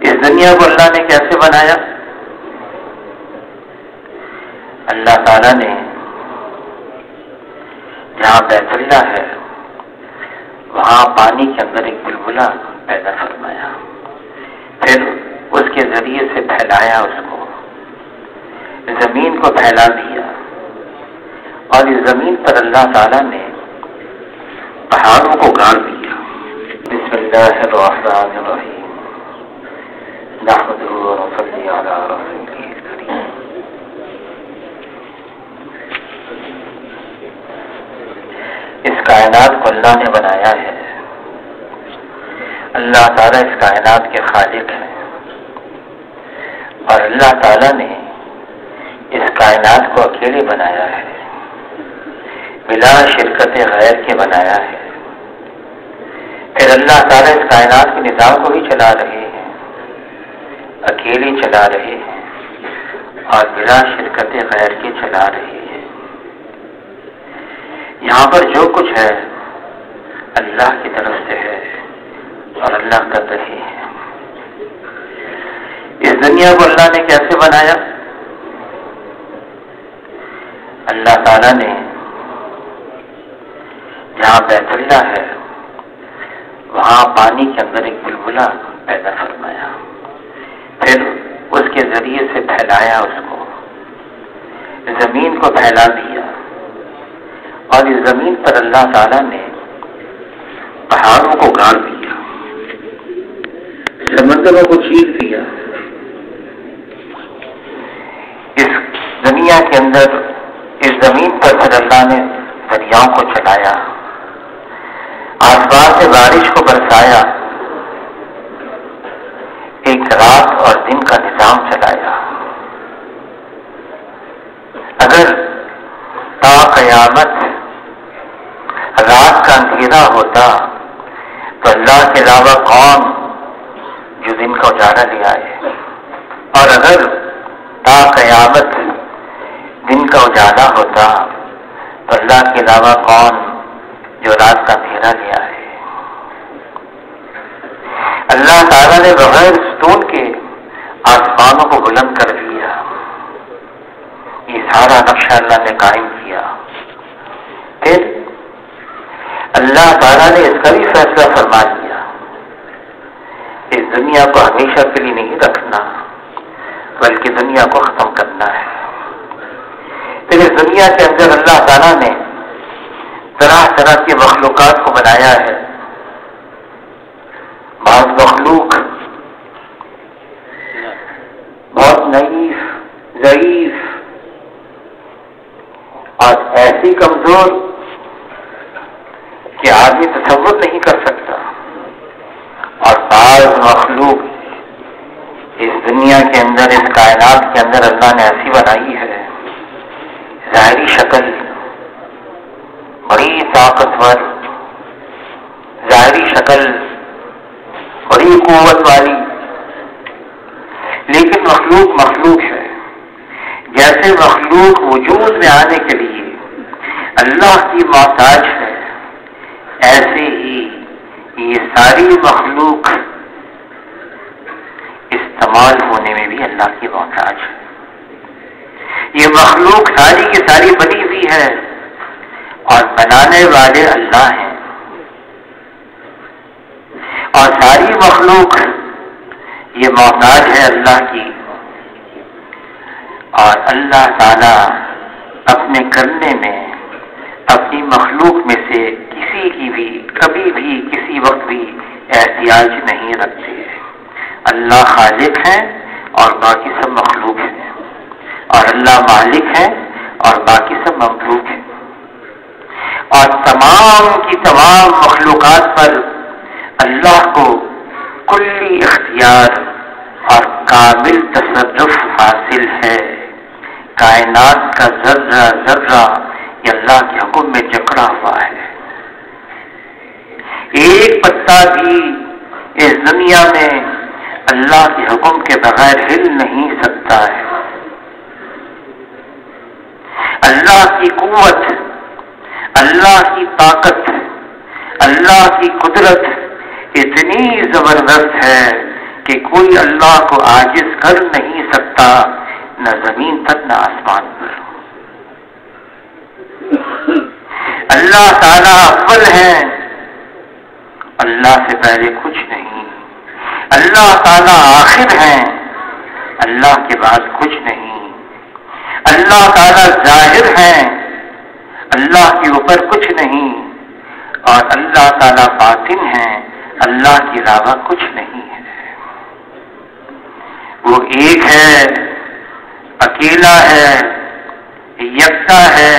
اس دنیا کو اللہ نے کیسے بنایا؟ اللہ تعالیٰ نے جہاں بیت اللہ ہے وہاں پانی کے اندر ایک بلبلا پیدا فرمایا، پھر اس کے ذریعے سے پھیلایا، اس کو زمین کو پھیلا دیا، اور اس زمین پر اللہ تعالیٰ نے پہاڑوں کو گاڑ دیا۔ بسم اللہ الرحمن الرحیم، نحمدہ و نصلی علی رسولہ الکریم۔ اس کائنات کو اللہ نے بنایا ہے، اللہ تعالیٰ اس کائنات کے خالق ہیں، اور اللہ تعالیٰ نے اس کائنات کو اکیلے بنایا ہے، بلا شرکت غیر کے بنایا ہے۔ پھر اللہ تعالیٰ اس کائنات کے نظام کو بھی چلا رہے ہیں، اکیلے چلا رہے ہیں اور بلا شرکت غیر کے چلا رہے ہیں۔ یہاں پر جو کچھ ہے اللہ کی طرف سے ہے اور اللہ کر رہے ہیں۔ اس دنیا کو اللہ نے کیسے بنایا؟ اللہ تعالیٰ نے جہاں بیت اللہ ہے وہاں پانی کے اندر ایک بلبلا پیدا فرمایا، پھر اس کے ذریعے سے پھیلایا، اس کو زمین کو پھیلا دیا، اور اس زمین پر اللہ تعالیٰ نے پہاڑوں کو گاڑ دیا، سمندروں کو چیر دیا۔ اس دنیا کے اندر اس زمین پر پھر اللہ نے دریاؤں کو چلایا، آسمان سے بارش کو برسایا، ایک رات اور دن کا نظام چلایا۔ اگر تا قیامت رات کا اندھیرا ہوتا تو اللہ کے علاوہ کون جو دن کا اجالا لے آئے، اور اگر تا قیامت دن کا اجالا ہوتا تو اللہ کے علاوہ کون جو رات کا اندھیرا لے آئے۔ اللہ تعالیٰ نے بغیر ستون کے آسمانوں کو بلند کر دیا، یہ سارا نقشہ اللہ نے قائم کیا۔ پھر اللہ تعالیٰ نے اس کا بھی فیصلہ فرما دیا، اس دنیا کو ہمیشہ کے لیے نہیں رکھنا بلکہ دنیا کو ختم کرنا ہے۔ پھر اس دنیا کے اندر اللہ تعالیٰ نے طرح طرح کی مخلوقات کو بنایا ہے۔ بعض مخلوق بہت نحیف، ضعیف اور ایسی کمزور کہ آدمی تصور نہیں کر سکتا، اور بعض مخلوق اس دنیا کے اندر، اس کائنات کے اندر اللہ نے ایسی بنائی ہے، ظاہری شکل بڑی طاقتور، ظاہری شکل بڑی قوت والی، لیکن مخلوق ہے۔ جیسے مخلوق وجود میں آنے کے لیے اللہ کی محتاج ہے، ایسے ہی یہ ساری مخلوق استعمال ہونے میں بھی اللہ کی محتاج ہے۔ یہ مخلوق ساری کی ساری بنی ہوئی ہے اور بنانے والے اللہ ہیں، اور ساری مخلوق یہ محتاج ہے اللہ کی، اور اللہ تعالی اپنے کرنے میں اپنی مخلوق میں سے کسی کی بھی کبھی بھی کسی وقت بھی احتیاج نہیں رکھتے۔ اللہ خالق ہے اور باقی سب مخلوق ہیں، اور اللہ مالک ہے اور باقی سب مملوک ہیں، اور تمام کی تمام مخلوقات پر اللہ کو کلی اختیار اور کامل تصرف حاصل ہے۔ کائنات کا ذرہ ذرہ یہ اللہ کے حکم میں جکڑا ہوا ہے، ایک پتا بھی اس دنیا میں اللہ کے حکم کے بغیر ہل نہیں سکتا ہے۔ اللہ کی قوت، اللہ کی طاقت، اللہ کی قدرت اتنی زبردست ہے کہ کہ کوئی اللہ کو عاجز کر نہیں سکتا، نہ زمین پر نہ آسمان پر۔ اللہ تعالیٰ اول ہیں، اللہ سے پہلے کچھ نہیں۔ اللہ تعالیٰ آخر ہیں، اللہ کے بعد کچھ نہیں۔ اللہ تعالیٰ ظاہر ہیں، اللہ کے اوپر کچھ نہیں، اور اللہ تعالیٰ باطن ہیں، اللہ کے علاوہ کچھ نہیں ہے۔ وہ ایک ہے، اکیلا ہے، یکتا ہے،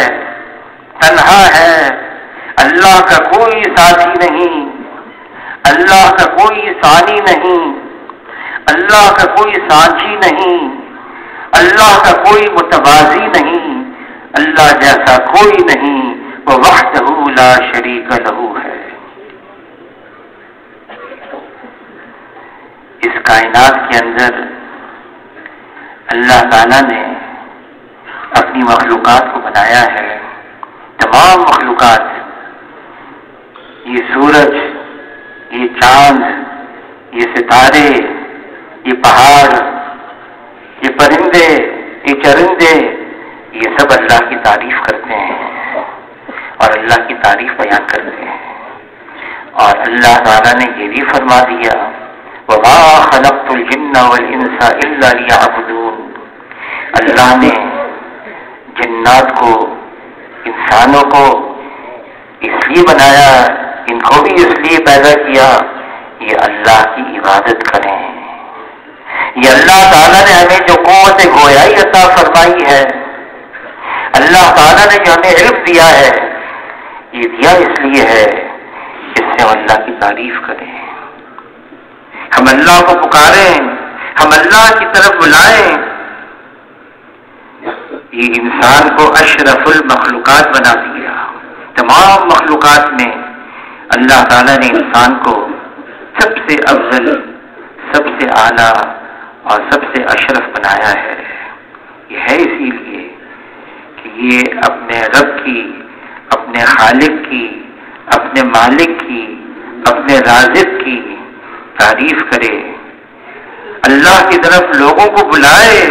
تنہا ہے۔ اللہ کا کوئی ساتھی نہیں، اللہ کا کوئی ثانی نہیں، اللہ کا کوئی سانچی نہیں، اللہ کا کوئی متوازی نہیں، اللہ جیسا کوئی نہیں، وہ وحدہ لا شریک لہ ہے۔ اس کائنات کے اندر اللہ تعالیٰ نے اپنی مخلوقات کو بنایا ہے۔ تمام مخلوقات، یہ سورج، یہ چاند، یہ ستارے، یہ پہاڑ، یہ پرندے، یہ چرندے، یہ سب اللہ کی تعریف کرتے ہیں اور اللہ کی تعریف بیان کرتے ہیں۔ اور اللہ تعالیٰ نے یہ بھی فرما دیا، وَمَا خَلَقْتُ الْجِنَّ وَالْإِنسَ إِلَّا لِيَعْبُدُونَ۔ اللہ نے جنات کو، انسانوں کو اس لیے بنایا، ان کو بھی اس لیے پیدا کیا، یہ اللہ کی عبادت کریں۔ یہ اللہ تعالیٰ نے ہمیں جو قوت گویائی عطا فرمائی ہے، اللہ تعالیٰ نے جو ہمیں علم دیا ہے، یہ دیا اس لیے ہے جس سے ہم اللہ کی تعریف کریں، ہم اللہ کو پکاریں، ہم اللہ کی طرف بلائیں۔ یہ انسان کو اشرف المخلوقات بنا دیا۔ تمام مخلوقات میں اللہ تعالیٰ نے انسان کو سب سے افضل، سب سے اعلیٰ اور سب سے اشرف بنایا ہے۔ یہ ہے اسی لیے کہ یہ اپنے رب کی، اپنے خالق کی، اپنے مالک کی، اپنے رازق کی تعریف کرے، اللہ کی طرف لوگوں کو بلائے،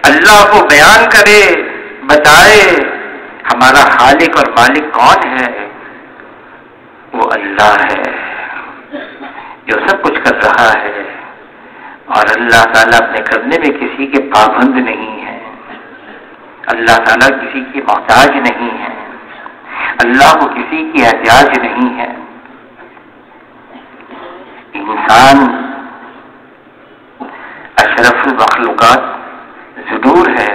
اللہ کو بیان کرے، بتائے ہمارا خالق اور مالک کون ہے۔ وہ اللہ ہے جو سب کچھ کر رہا ہے، اور اللہ تعالیٰ اپنے کرنے میں کسی کے پابند نہیں ہے۔ اللہ تعالیٰ کسی کی محتاج نہیں ہے، اللہ کو کسی کی احتیاج نہیں ہے۔ انسان اشرف المخلوقات ضرور ہے،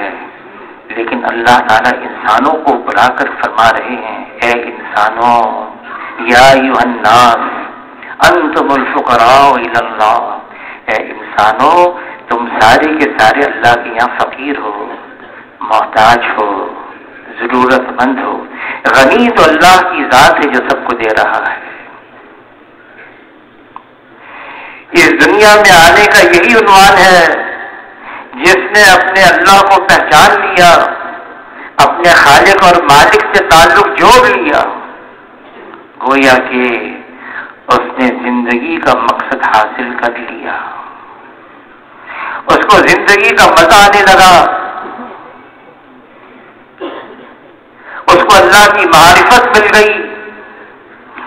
لیکن اللہ تعالیٰ انسانوں کو بلا کر فرما رہے ہیں، اے انسانوں، یا ایھا الناس انتم الفقراء الی اللہ۔ اے انسانوں، تم سارے کے سارے اللہ کے یہاں فقیر ہو، محتاج ہو، ضرورت مند ہو۔ غنی تو اللہ کی ذات ہے جو سب کو دے رہا ہے۔ اس دنیا میں آنے کا یہی عنوان ہے، جس نے اپنے اللہ کو پہچان لیا، اپنے خالق اور مالک سے تعلق جوڑ لیا، گویا کہ اس نے زندگی کا مقصد حاصل کر لیا، اس کو زندگی کا مزہ آنے لگا، اس کو اللہ کی معرفت مل گئی،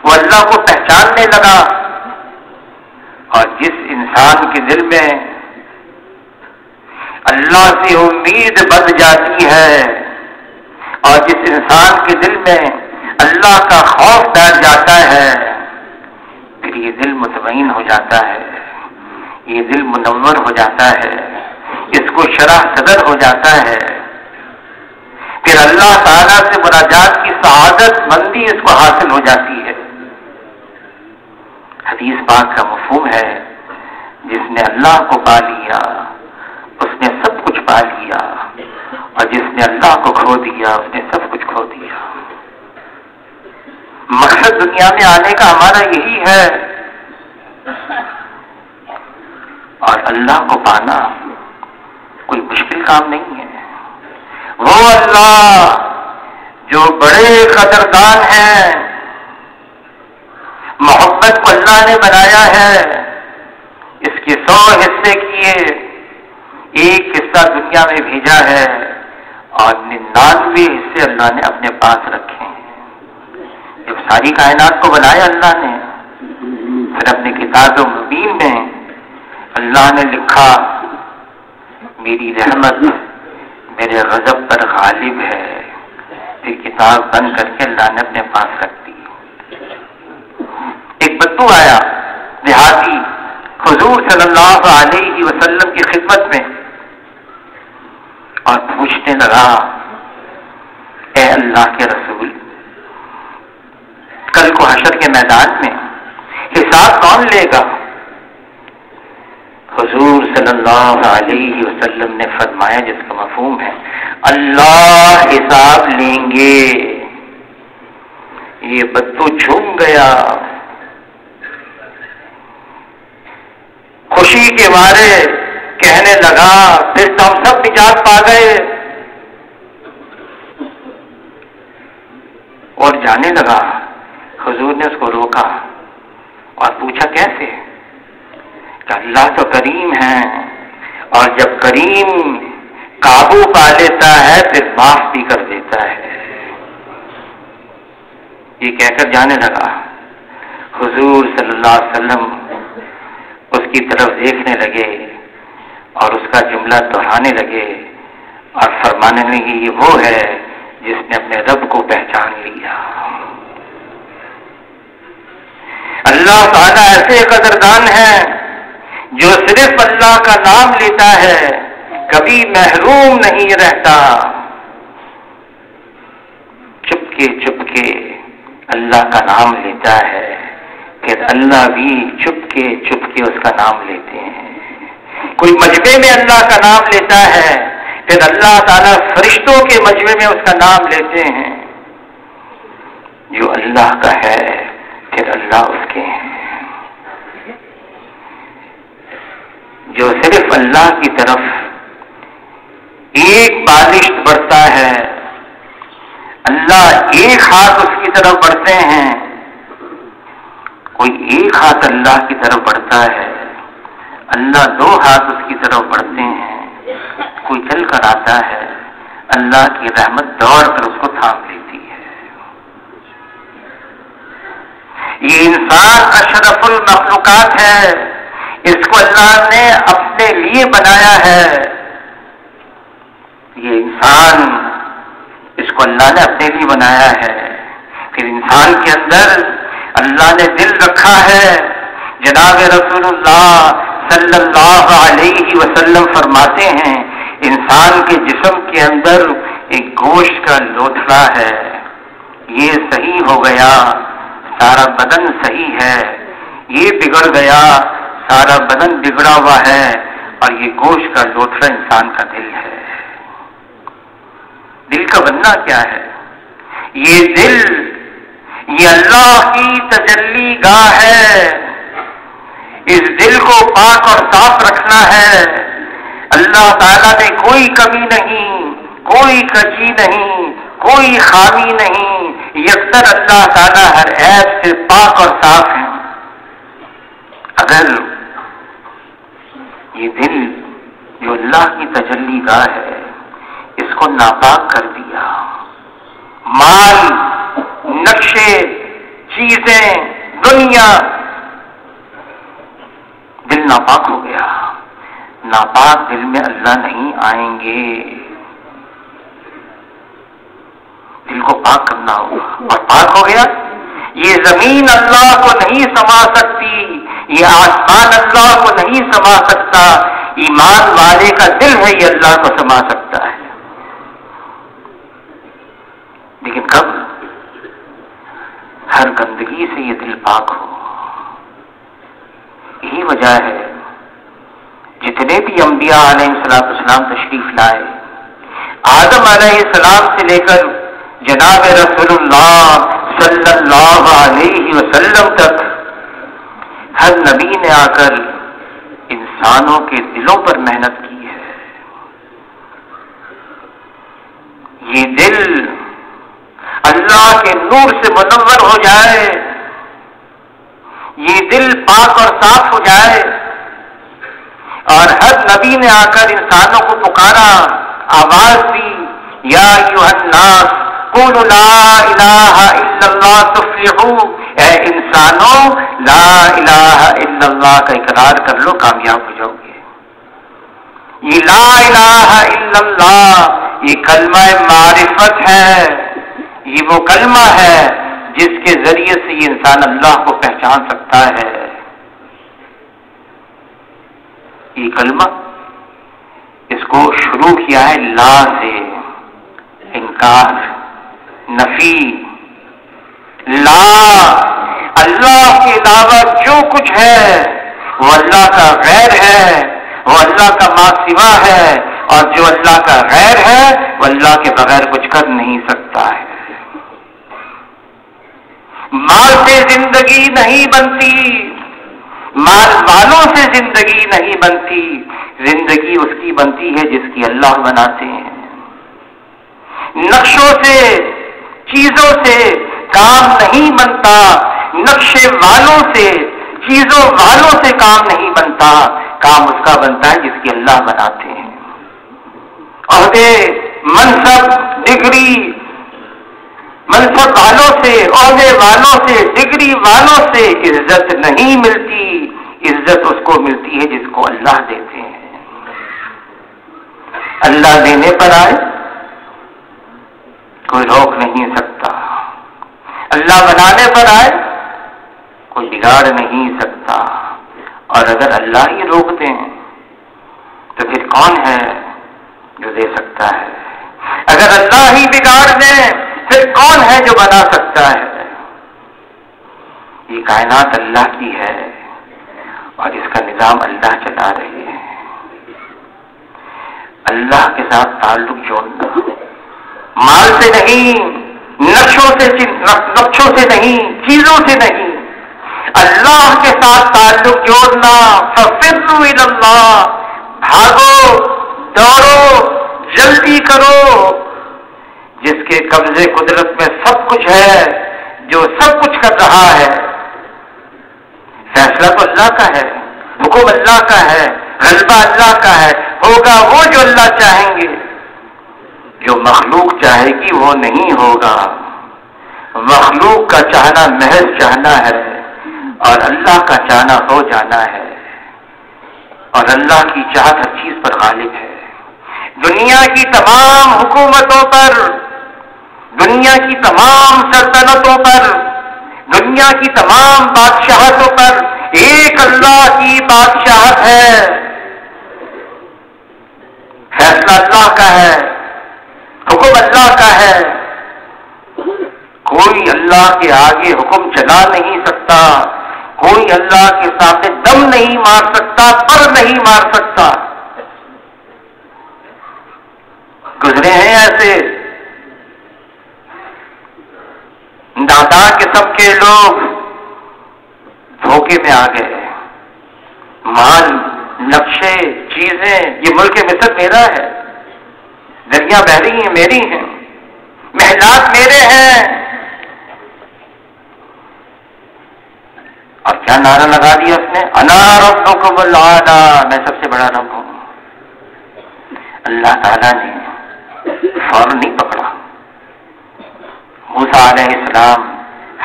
وہ اللہ کو پہچاننے لگا۔ اور جس انسان کے دل میں اللہ سے امید بن جاتی ہے، اور جس انسان کے دل میں اللہ کا خوف بیٹھ جاتا ہے، پھر یہ دل مطمئن ہو جاتا ہے، یہ دل منور ہو جاتا ہے، اس کو شرح صدر ہو جاتا ہے، پھر اللہ تعالیٰ سے مناجات کی سعادت مندی اس کو حاصل ہو جاتی ہے۔ حدیث پاک کا مفہوم ہے، جس نے اللہ کو پا لیا اس نے سب کچھ پا لیا، اور جس نے اللہ کو کھو دیا اس نے سب کچھ کھو دیا۔ مقصد دنیا میں آنے کا ہمارا یہی ہے، اور اللہ کو پانا کوئی مشکل کام نہیں ہے۔ وہ اللہ جو بڑے قدردان ہیں، محبت کو اللہ نے بنایا ہے، اس کے 100 حصے کیے، ایک حصہ دنیا میں بھیجا ہے اور 99 حصے اللہ نے اپنے پاس رکھے ہیں۔ جب ساری کائنات کو بنایا اللہ نے، پھر اپنے کتاب مبین میں اللہ نے لکھا میری رحمت میرے غضب پر غالب ہے، پھر کتاب بند کر کے اللہ نے اپنے پاس رکھ دی۔ ایک بدو آیا دیہاتی حضور صلی اللہ علیہ وسلم کی خدمت میں اور پوچھنے لگا، اے اللہ کے رسول، کل کو حشر کے میدان میں حساب کون لے گا؟ حضور صلی اللہ علیہ وسلم نے فرمایا، جس کا مفہوم ہے اللہ حساب لیں گے۔ یہ بدو جھوم گیا، خوشی کے مارے کہنے لگا پھر تو ہم سب نجات پا گئے، اور جانے لگا۔ حضور نے اس کو روکا اور پوچھا کیسے؟ کہ اللہ تو کریم ہے، اور جب کریم قابو پا لیتا ہے پھر معاف بھی کر دیتا ہے۔ یہ کہہ کر جانے لگا۔ حضور صلی اللہ علیہ وسلم اس کی طرف دیکھنے لگے اور اس کا جملہ دہرانے لگے اور فرمانے لگے، یہ وہ ہے جس نے اپنے رب کو پہچان لیا۔ اللہ تعالیٰ ایسے قدردان ہے جو صرف اللہ کا نام لیتا ہے، کبھی محروم نہیں رہتا۔ چپ کے اللہ کا نام لیتا ہے، پھر اللہ بھی چپ کے اس کا نام لیتے ہیں۔ کوئی مجمع میں اللہ کا نام لیتا ہے، پھر اللہ تعالیٰ فرشتوں کے مجمع میں اس کا نام لیتے ہیں۔ جو اللہ کا ہے پھر اللہ اس کے ہیں۔ جو صرف اللہ کی طرف ایک بالشت بڑھتا ہے، اللہ ایک ہاتھ اس کی طرف بڑھتے ہیں، کوئی ایک ہاتھ اللہ کی طرف بڑھتا ہے، اللہ 2 ہاتھ اس کی طرف بڑھتے ہیں، کوئی چل کر آتا ہے، اللہ کی رحمت دوڑ کر اس کو تھام لیتی ہے۔ یہ انسان اشرف المخلوقات ہے، اس کو اللہ نے اپنے لیے بنایا ہے۔ یہ انسان، اس کو اللہ نے اپنے لیے بنایا ہے۔ پھر انسان کے اندر اللہ نے دل رکھا ہے۔ جناب رسول اللہ صلی اللہ علیہ وسلم فرماتے ہیں، انسان کے جسم کے اندر ایک گوشت کا لوتھڑا ہے، یہ صحیح ہو گیا سارا بدن صحیح ہے، یہ بگڑ گیا سارا بدن بگڑا ہوا ہے، اور یہ گوشت کا لوتھڑا انسان کا دل ہے۔ دل کا بننا کیا ہے؟ یہ دل، یہ اللہ کی تجلی گاہ ہے۔ اس دل کو پاک اور صاف رکھنا ہے۔ اللہ تعالیٰ میں کوئی کمی نہیں، کوئی کجی نہیں، کوئی خامی نہیں، یکسر اللہ تعالیٰ ہر عیب سے پاک اور صاف ہے۔ اگر یہ دل جو اللہ کی تجلی گاہ ہے، اس کو ناپاک کر دیا، مال، نقشے، چیزیں، دنیا، دل ناپاک ہو گیا۔ ناپاک دل میں اللہ نہیں آئیں گے، دل کو پاک کرنا ہوگا، اور پاک ہو گیا۔ یہ زمین اللہ کو نہیں سما سکتی، یہ آسمان اللہ کو نہیں سما سکتا، ایمان والے کا دل ہے یہ اللہ کو سما سکتا ہے۔ لیکن کب؟ ہر گندگی سے یہ دل پاک ہو۔ یہی وجہ ہے جتنے بھی انبیاء علیہ السلام تشریف لائے، آدم علیہ السلام سے لے کر جناب رسول اللہ صلی اللہ علیہ وسلم تک، ہر نبی نے آ کر انسانوں کے دلوں پر محنت کی ہے۔ یہ دل اللہ کے نور سے منور ہو جائے، یہ دل پاک اور صاف ہو جائے، نبی نے آ کر انسانوں کو پکارا، آواز دی، یا ایھا الناس قولوا لا الہ الا اللہ تفلحوا، اے انسانوں لا الہ الا اللہ کا اقرار کر لو، کامیاب ہو جاؤ گے۔ یہ لا الہ الا اللہ یہ کلمہ معرفت ہے، یہ وہ کلمہ ہے جس کے ذریعے سے یہ انسان اللہ کو پہچان سکتا ہے۔ یہ کلمہ اس کو شروع کیا ہے لا سے، انکار، نفی۔ لا، اللہ کے علاوہ جو کچھ ہے وہ اللہ کا غیر ہے، وہ اللہ کا ما سوا ہے، اور جو اللہ کا غیر ہے وہ اللہ کے بغیر کچھ کر نہیں سکتا ہے۔ مال سے زندگی نہیں بنتی، مال والوں سے زندگی نہیں بنتی، زندگی اس کی بنتی ہے جس کی اللہ بناتے ہیں۔ نقشوں سے، چیزوں سے کام نہیں بنتا، نقشے والوں سے، چیزوں والوں سے کام نہیں بنتا، کام اس کا بنتا ہے جس کی اللہ بناتے ہیں۔ عہدے، منصب، ڈگری، منصب والوں سے، عہدے والوں سے، ڈگری والوں سے عزت نہیں ملتی، عزت اس کو ملتی ہے جس کو اللہ دیتے ہیں۔ اللہ دینے پر آئے کوئی روک نہیں سکتا، اللہ بنانے پر آئے کوئی بگاڑ نہیں سکتا، اور اگر اللہ ہی روک دیں تو پھر کون ہے جو دے سکتا ہے؟ اگر اللہ ہی بگاڑ دیں پھر کون ہے جو بنا سکتا ہے؟ یہ کائنات اللہ کی ہے اور اس کا نظام اللہ چلا رہے ہیں۔ اللہ کے ساتھ تعلق جوڑنا، مال سے نہیں، نقشوں سے نہیں، چیزوں سے نہیں، اللہ کے ساتھ تعلق جوڑنا۔ ففروا الی اللہ، بھاگو، دوڑو، جلدی کرو، جس کے قبضے قدرت میں سب کچھ ہے، جو سب کچھ کر رہا ہے۔ فیصلہ تو اللہ کا ہے، حکم اللہ کا ہے، غلبہ اللہ کا ہے، ہوگا وہ جو اللہ چاہیں گے۔ جو مخلوق چاہے گی وہ نہیں ہوگا، مخلوق کا چاہنا محض چاہنا ہے اور اللہ کا چاہنا ہو جانا ہے، اور اللہ کی چاہت ہر چیز پر غالب ہے۔ دنیا کی تمام حکومتوں پر، دنیا کی تمام سلطنتوں پر، دنیا کی تمام بادشاہتوں پر ایک اللہ کی بادشاہت ہے، فیصلہ اللہ کا ہے، حکم اللہ کا ہے۔ کوئی اللہ کے آگے حکم چلا نہیں سکتا، کوئی اللہ کے سامنے دم نہیں مار سکتا، پر نہیں مار سکتا۔ گزرے ہیں ایسے نادان قسم کے لوگ، دھوکے میں آ گئے۔ مال، نقشے، چیزیں، یہ ملک مصر میرا ہے، دریا بہ رہی ہیں میری ہیں، محلات میرے ہیں، اور کیا نعرہ لگا دیا اس نے؟ انا ربکم الاعلی، میں سب سے بڑا رب ہوں۔ اللہ تعالیٰ نے فوراً نہیں پکڑا، موسیٰ علیہ السلام،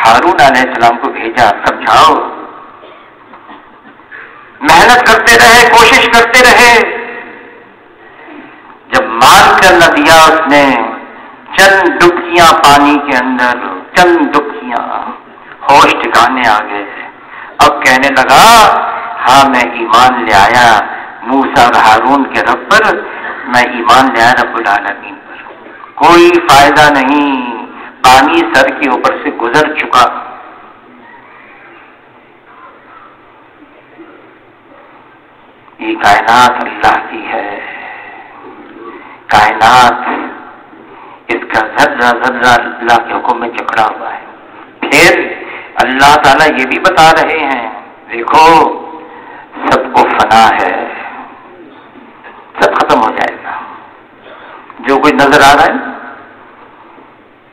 ہارون علیہ السلام کو بھیجا، سمجھاؤ، محنت کرتے رہے، کوشش کرتے رہے۔ جب مان کر نہ دیا اس نے، چند ڈبکیاں پانی کے اندر، چند ڈبکیاں، ہوش ٹھکانے آ گئے۔ اب کہنے لگا ہاں میں ایمان لے آیا موسیٰ اور ہارون کے رب پر، میں ایمان لے آیا رب العالمین پر۔ کوئی فائدہ نہیں، پانی سر کے اوپر سے گزر چکا۔ یہ کائنات اللہ کی ہے، کائنات اس کا ذرہ ذرہ اللہ کے حکم میں جکڑا ہوا ہے۔ پھر اللہ تعالیٰ یہ بھی بتا رہے ہیں، دیکھو سب کو فنا ہے، سب ختم ہو جائے گا۔ جو کچھ نظر آ رہا ہے،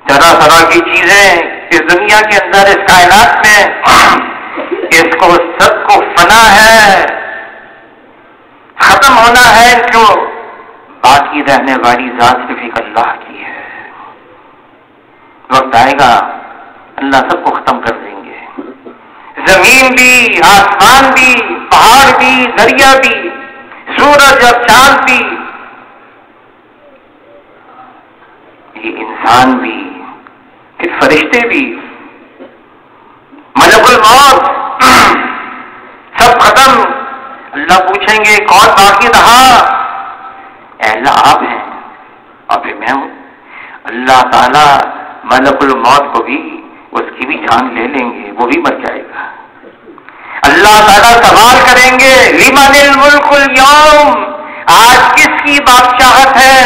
طرح طرح کی چیزیں اس دنیا کے اندر، اس کائنات میں، اس کو سب کو فنا ہے، ختم ہو ہونا ہے ان کو، باقی رہنے والی ذات صرف ایک اللہ کی ہے۔ وقت آئے گا اللہ سب کو ختم کر دیں گے، زمین بھی، آسمان بھی، پہاڑ بھی، دریا بھی، سورج اور چاند بھی، یہ انسان بھی، پھر فرشتے بھی، ملک الموت، سب ختم۔ اللہ پوچھیں گے کون باقی رہا؟ اے اللہ آپ ہیں اور پھر میں ہوں۔ اللہ تعالیٰ ملک الموت کو بھی، اس کی بھی جان لے لیں گے، وہ بھی مر جائے گا۔ اللہ تعالیٰ سوال کریں گے لمن الملک اليوم، آج کس کی بادشاہت ہے؟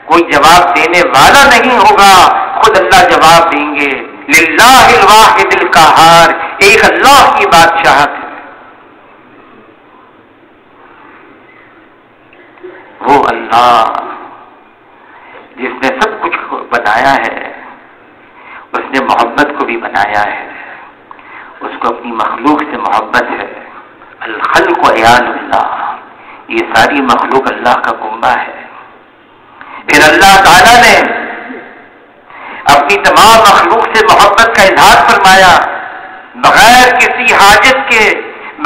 کوئی جواب دینے والا نہیں ہوگا، خود اللہ جواب دیں گے للہ الواحد القہار، ایک اللہ کی بادشاہت ہے۔ وہ اللہ جس نے سب کچھ بنایا ہے، اس نے محبت کو بھی بنایا ہے، اس کو اپنی مخلوق سے محبت ہے۔ الخلق عیال اللہ، یہ ساری مخلوق اللہ کا کنبہ ہے۔ پھر اللہ تعالیٰ نے اپنی تمام مخلوق سے محبت کا اظہار فرمایا، بغیر کسی حاجت کے،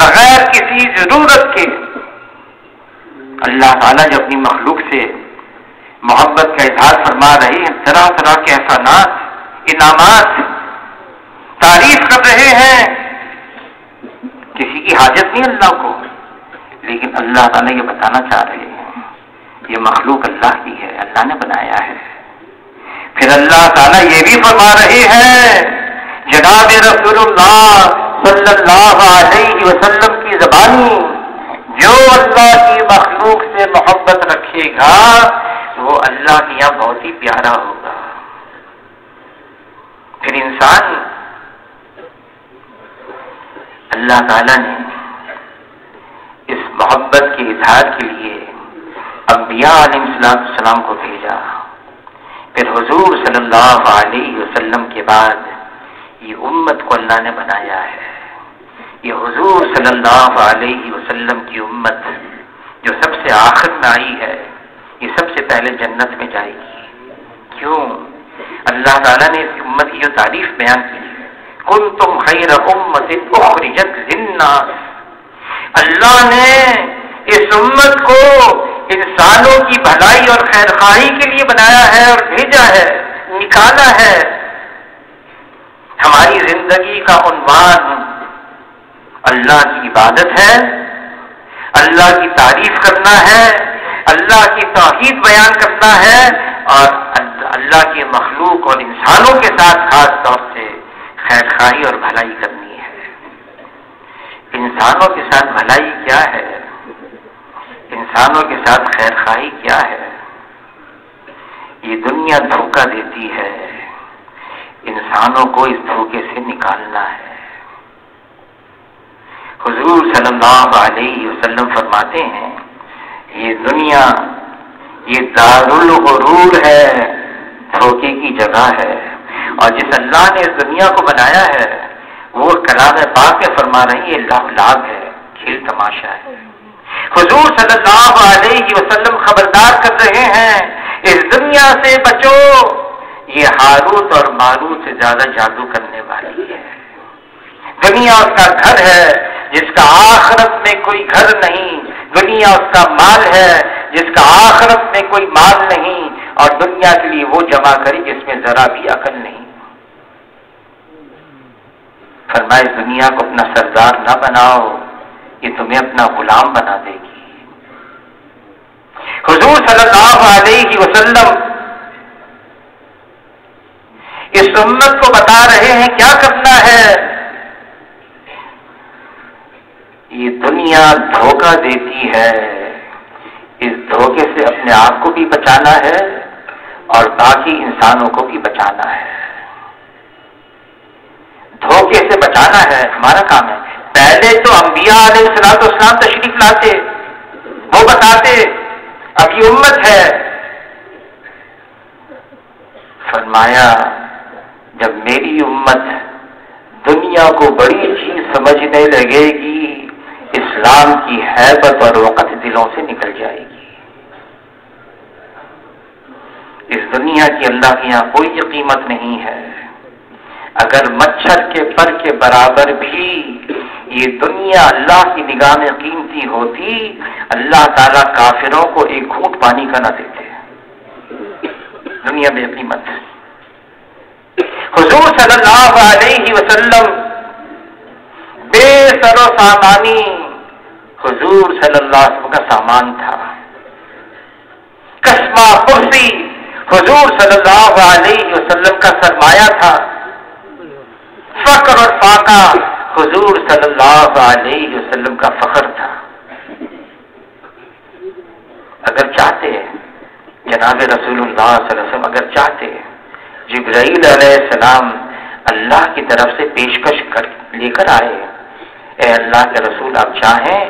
بغیر کسی ضرورت کے۔ اللہ تعالیٰ جو اپنی مخلوق سے محبت کا اظہار فرما رہے ہیں، طرح طرح کے احسانات، انعامات، تعریف کر رہے ہیں۔ کسی کی حاجت نہیں اللہ کو، لیکن اللہ تعالیٰ یہ بتانا چاہ رہے ہیں یہ مخلوق اللہ کی ہے، اللہ نے بنایا ہے۔ پھر اللہ تعالیٰ یہ بھی فرما رہے ہیں، جناب رسول اللہ صلی اللہ علیہ وسلم کی زبانی، جو اللہ کی مخلوق سے محبت رکھے گا وہ اللہ کے یہاں بہت ہی پیارا ہوگا۔ پھر انسان، اللہ تعالیٰ نے اس محبت کے اظہار کے لیے انبیاء علیہ السلام کو بھیجا۔ پھر حضور صلی اللہ علیہ وسلم کے بعد یہ امت کو اللہ نے بنایا ہے۔ یہ حضور صلی اللہ علیہ وسلم کی امت جو سب سے آخر میں آئی ہے، یہ سب سے پہلے جنت میں جائے گی۔ کیوں؟ اللہ تعالیٰ نے اس امت کی جو تعریف بیان کی، کنتم خیر امت اخرجت للناس، اللہ نے اس امت کو انسانوں کی بھلائی اور خیر خواہی کے لیے بنایا ہے اور بھیجا ہے، نکالا ہے۔ ہماری زندگی کا عنوان اللہ کی عبادت ہے، اللہ کی تعریف کرنا ہے، اللہ کی توحید بیان کرنا ہے، اور اللہ کی مخلوق اور انسانوں کے ساتھ خاص طور سے خیر خواہی اور بھلائی کرنی ہے۔ انسانوں کے ساتھ بھلائی کیا ہے؟ انسانوں کے ساتھ خیر خواہی کیا ہے؟ یہ دنیا دھوکہ دیتی ہے، انسانوں کو اس دھوکے سے نکالنا ہے۔ حضور صلی اللہ علیہ وسلم فرماتے ہیں یہ دنیا یہ دارالغرور ہے، دھوکے کی جگہ ہے، اور جس اللہ نے اس دنیا کو بنایا ہے وہ کلام پاک میں فرما رہی ہے لعب ہے، کھیل تماشا ہے۔ حضور صلی اللہ علیہ وسلم خبردار کر رہے ہیں اس دنیا سے بچو، یہ ہاروت اور ماروت سے زیادہ جادو کرنے والی ہے۔ دنیا اس کا گھر ہے جس کا آخرت میں کوئی گھر نہیں، دنیا اس کا مال ہے جس کا آخرت میں کوئی مال نہیں، اور دنیا کے لیے وہ جمع کری جس میں ذرا بھی عقل نہیں۔ فرمائے اس دنیا کو اپنا سردار نہ بناؤ، یہ تمہیں اپنا غلام بنا دے گی۔ حضور صلی اللہ علیہ وسلم اس امت کو بتا رہے ہیں کیا کرنا ہے۔ یہ دنیا دھوکہ دیتی ہے، اس دھوکے سے اپنے آپ کو بھی بچانا ہے اور باقی انسانوں کو بھی بچانا ہے۔ دھوکے سے بچانا ہے ہمارا کام ہے۔ پہلے تو انبیاء علیہ السلام تشریف لاتے، وہ بتاتے، اب یہ امت ہے۔ فرمایا جب میری امت دنیا کو بڑی چیز سمجھنے لگے گی، اس اسلام کی ہیبت اور وقت دلوں سے نکل جائے گی۔ اس دنیا کی اللہ کے یہاں کوئی قیمت نہیں ہے۔ اگر مچھر کے پر کے برابر بھی یہ دنیا اللہ کی نگاہ میں قیمتی ہوتی، اللہ تعالیٰ کافروں کو ایک گھونٹ پانی کا نہ دیتے۔ دنیا بے قیمت۔ حضور صلی اللہ علیہ وسلم بے سر و سامانی حضور صلی اللہ علیہ وسلم کا سامان تھا۔ کسمہ کرسی حضور صلی اللہ علیہ وسلم کا سرمایہ تھا۔ فقر اور فاقہ حضور صلی اللہ علیہ وسلم کا فخر تھا۔ اگر چاہتے جناب رسول اللہ صلی اللہ علیہ وسلم اگر چاہتے جبرائیل علیہ السلام اللہ کی طرف سے پیشکش لے کر آئے، اے اللہ کے رسول آپ چاہیں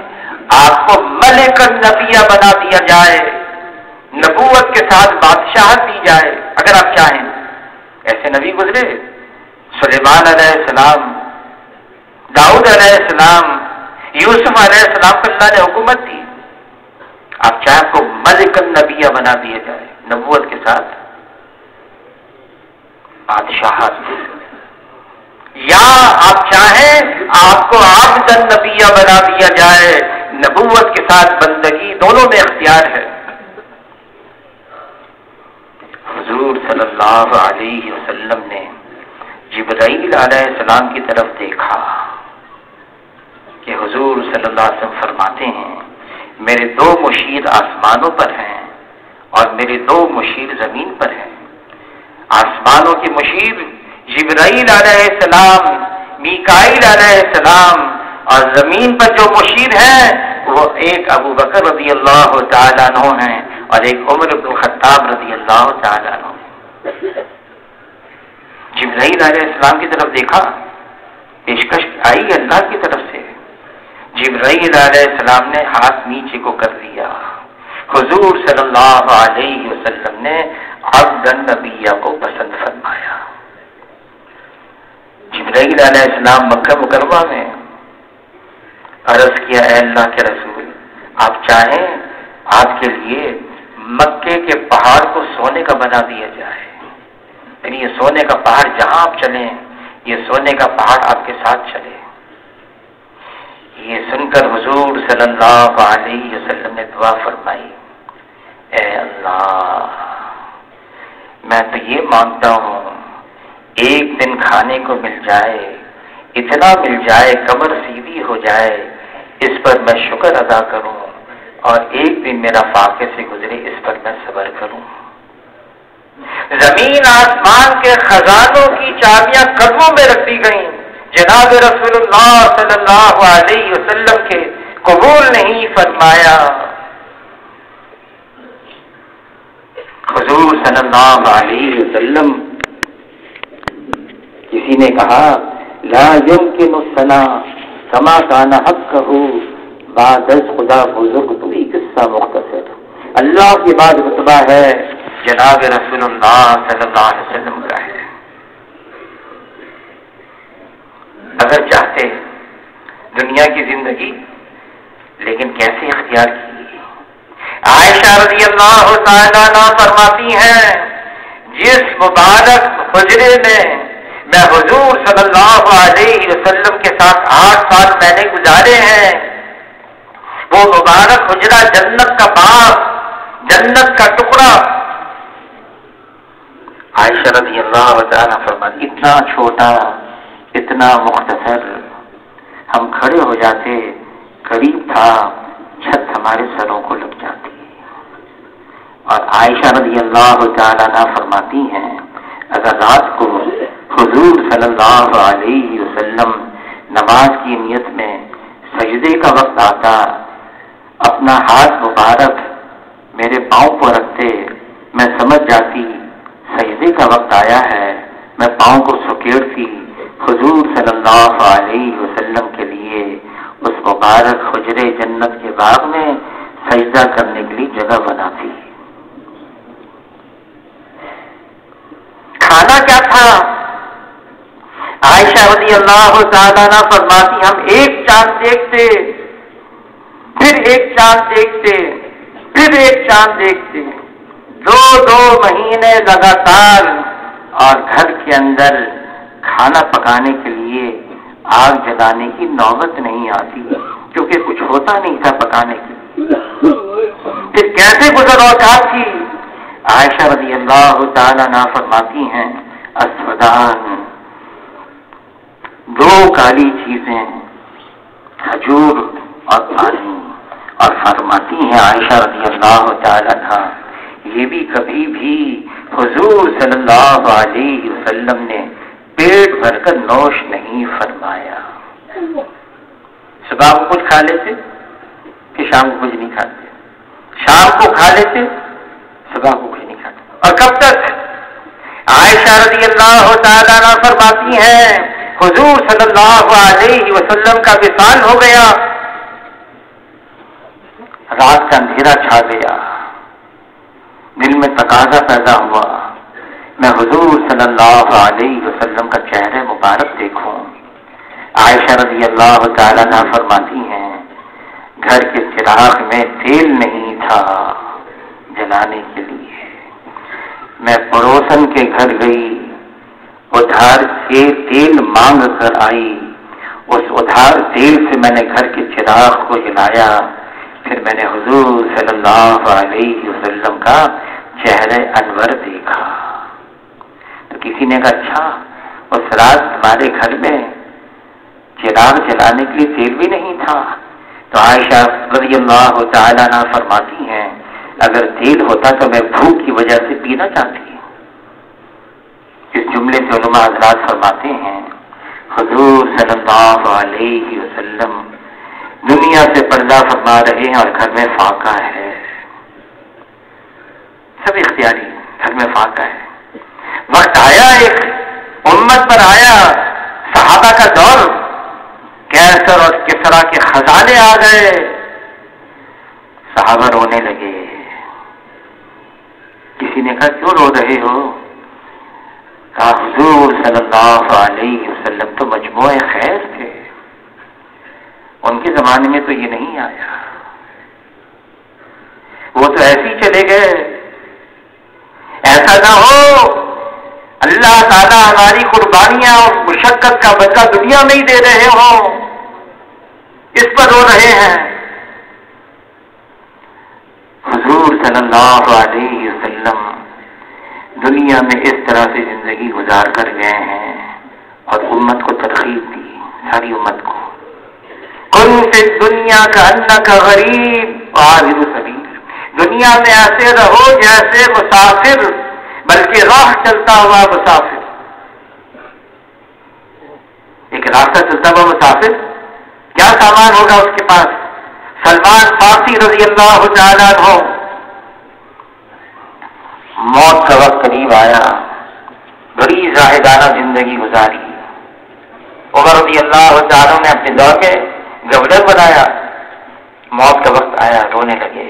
آپ کو ملک النبیہ بنا دیا جائے، نبوت کے ساتھ بادشاہت دی جائے، اگر آپ چاہیں۔ ایسے نبی گزرے، سلیمان علیہ السلام، داؤد علیہ السلام، یوسف علیہ السلام کو اللہ نے حکومت دی۔ آپ چاہیں کو ملک النبیہ بنا دیا جائے، نبوت کے ساتھ بادشاہت، یا آپ چاہیں آپ کو عبد النبیہ بنا دیا جائے، نبوت کے ساتھ بندگی، دونوں میں اختیار ہے۔ حضور صلی اللہ علیہ وسلم نے جبرائیل علیہ السلام کی طرف دیکھا کہ حضور صلی اللہ علیہ وسلم فرماتے ہیں میرے دو مشیر آسمانوں پر ہیں اور میرے دو مشیر زمین پر ہیں۔ آسمانوں کے مشیر جبرائیل علیہ السلام، میکائیل علیہ السلام، اور زمین پر جو مشیر ہیں وہ ایک ابو بکر رضی اللہ تعالیٰ عنہ ہیں اور ایک عمر بن الخطاب رضی اللہ تعالیٰ عنہ ہیں۔ جبرائیل علیہ السلام کی طرف دیکھا، پیشکش آئی اللہ کی طرف سے، جبرائیل علیہ السلام نے ہاتھ نیچے کو کر لیا۔ حضور صلی اللہ علیہ وسلم نے عبد النبیہ کو پسند فرمایا۔ جبرائیل علیہ السلام مکہ مکرمہ میں عرض کیا، اے اللہ کے رسول آپ چاہیں آپ کے لیے مکے کے پہاڑ کو سونے کا بنا دیا جائے، یعنی یہ سونے کا پہاڑ جہاں آپ چلیں یہ سونے کا پہاڑ آپ کے ساتھ چلے۔ یہ سن کر حضور صلی اللہ علیہ وسلم نے دعا فرمائی، اے اللہ میں تو یہ مانگتا ہوں ایک دن کھانے کو مل جائے، اتنا مل جائے کمر سیدھی ہو جائے، اس پر میں شکر ادا کروں، اور ایک دن میرا فاقے سے گزرے اس پر میں صبر کروں۔ زمین آسمان کے خزانوں کی چابیاں قدموں میں رکھ دی گئیں، جناب رسول اللہ صلی اللہ علیہ وسلم کے قبول نہیں فرمایا۔ حضور صلی اللہ علیہ وسلم کسی نے کہا لا يمكن الثناء كما كان حقه بعد خدا بزرگ، تو یہ قصہ مختصر اللہ کی بات رتبہ ہے، جناب رسول اللہ صلی اللہ علیہ وسلم کا ہے۔ اگر چاہتے دنیا کی زندگی لیکن کیسے اختیار کی؟ عائشہ رضی اللہ تعالیٰ عنہ فرماتی ہیں جس مبارک حجرے میں میں حضور صلی اللہ علیہ وسلم کے ساتھ 8 سال میں نے گزارے ہیں، وہ مبارک حجرہ جنت کا باغ، جنت کا ٹکڑا۔ عائشہ رضی اللہ تعالیٰ فرماتی اتنا چھوٹا، اتنا مختصر، ہم کھڑے ہو جاتے قریب تھا چھت ہمارے سروں کو لگ جاتی۔ اور عائشہ رضی اللہ تعالیٰ عنہ فرماتی ہیں اگر رات کو حضور صلی اللہ علیہ وسلم نماز کی نیت میں سجدے کا وقت آتا، اپنا ہاتھ مبارک میرے پاؤں پر رکھتے، میں سمجھ جاتی سجدے کا وقت آیا ہے، میں پاؤں کو سکیڑتی، حضور صلی اللہ علیہ وسلم کے لیے اس مبارک حجرے جنت کے باغ میں سجدہ کرنے کے لیے جگہ بناتی۔ کھانا کیا تھا؟ عائشہ رضی اللہ تعالیٰ عنہ فرماتی ہم ایک چاند دیکھتے پھر ایک چاند دیکھتے، پھر ایک چاند دیکھتے، 2 مہینے لگاتار، اور گھر کے اندر کھانا پکانے کے لیے آگ جلانے کی نوبت نہیں آتی، کیونکہ کچھ ہوتا نہیں تھا پکانے کے لیے۔ پھر کیسے گزر اوقات تھی؟ عائشہ رضی اللہ تعالیٰ عنہا فرماتی ہیں اسودان، 2 کالی چیزیں، کھجور اور پانی، اور فرماتی ہیں عائشہ رضی اللہ تعالیٰ عنہا یہ بھی کبھی بھی حضور صلی اللہ علیہ وسلم نے پیٹ بھر کر نوش نہیں فرمایا۔ صبح کو کچھ کھا لیتے کہ شام کو کچھ نہیں کھاتے، شام کو کھا لیتے صبح کو کچھ نہیں کھاتے، اور کب تک؟ عائشہ رضی اللہ تعالیٰ عنہا فرماتی ہیں حضور صلی اللہ علیہ وسلم کا وصال ہو گیا، رات کا اندھیرا چھا گیا، دل میں تقاضا پیدا ہوا میں حضور صلی اللہ علیہ وسلم کا چہرہ مبارک دیکھوں۔ عائشہ رضی اللہ تعالیٰ عنہا فرماتی ہیں گھر کے چراغ میں تیل نہیں تھا جلانے کے لیے، میں پڑوسن کے گھر گئی، ادھار سے تیل مانگ کر آئی، اس ادھار تیل سے میں نے گھر کے چراغ کو جلایا، پھر میں نے حضور صلی اللہ علیہ وسلم کا چہرہ انور دیکھا۔ تو کسی نے کہا اچھا اس رات ہمارے گھر میں چراغ جلانے کے لیے تیل بھی نہیں تھا؟ تو عائشہ رضی اللہ تعالیٰ عنہا فرماتی ہیں اگر تیل ہوتا تو میں بھوک کی وجہ سے پینا چاہتی۔ اس جملے سے علماء حضرات فرماتے ہیں حضور صلی اللہ علیہ وسلم دنیا سے پردہ فرما رہے ہیں اور گھر میں فاقہ ہے، سب اختیاری، گھر میں فاقہ ہے۔ وقت آیا ایک امت پر آیا، صحابہ کا دور، کیسر اور کسرا کے خزانے آ گئے، صحابہ رونے لگے۔ کسی نے کہا کیوں رو رہے ہو؟ کہا حضور صلی اللہ علیہ وسلم تو مجموعہ خیر تھے، ان کے زمانے میں تو یہ نہیں آیا، وہ تو ایسے ہی چلے گئے۔ ایسا نہ ہو اللہ تعالیٰ ہماری قربانیاں اور مشقت کا بدلہ دنیا میں ہی دے رہے ہوں، اس پر رو رہے ہیں۔ حضور صلی اللہ علیہ وسلم دنیا میں اس طرح سے زندگی گزار کر گئے ہیں اور امت کو ترغیب دی، ساری امت کو کن فی الدنیا کأنک غریب عابر سبیل، دنیا میں ایسے رہو جیسے مسافر، بلکہ راہ چلتا ہوا مسافر۔ ایک راستہ چلتا ہوا مسافر کیا سامان ہوگا اس کے پاس؟ سلمان فارسی رضی اللہ تعالیٰ عنہ، موت کا وقت قریب آیا، بڑی زاہدانہ زندگی گزاری۔ عمر رضی اللہ تعالیٰ نے اپنے دور میں گورنر بنایا، موت کا وقت آیا، رونے لگے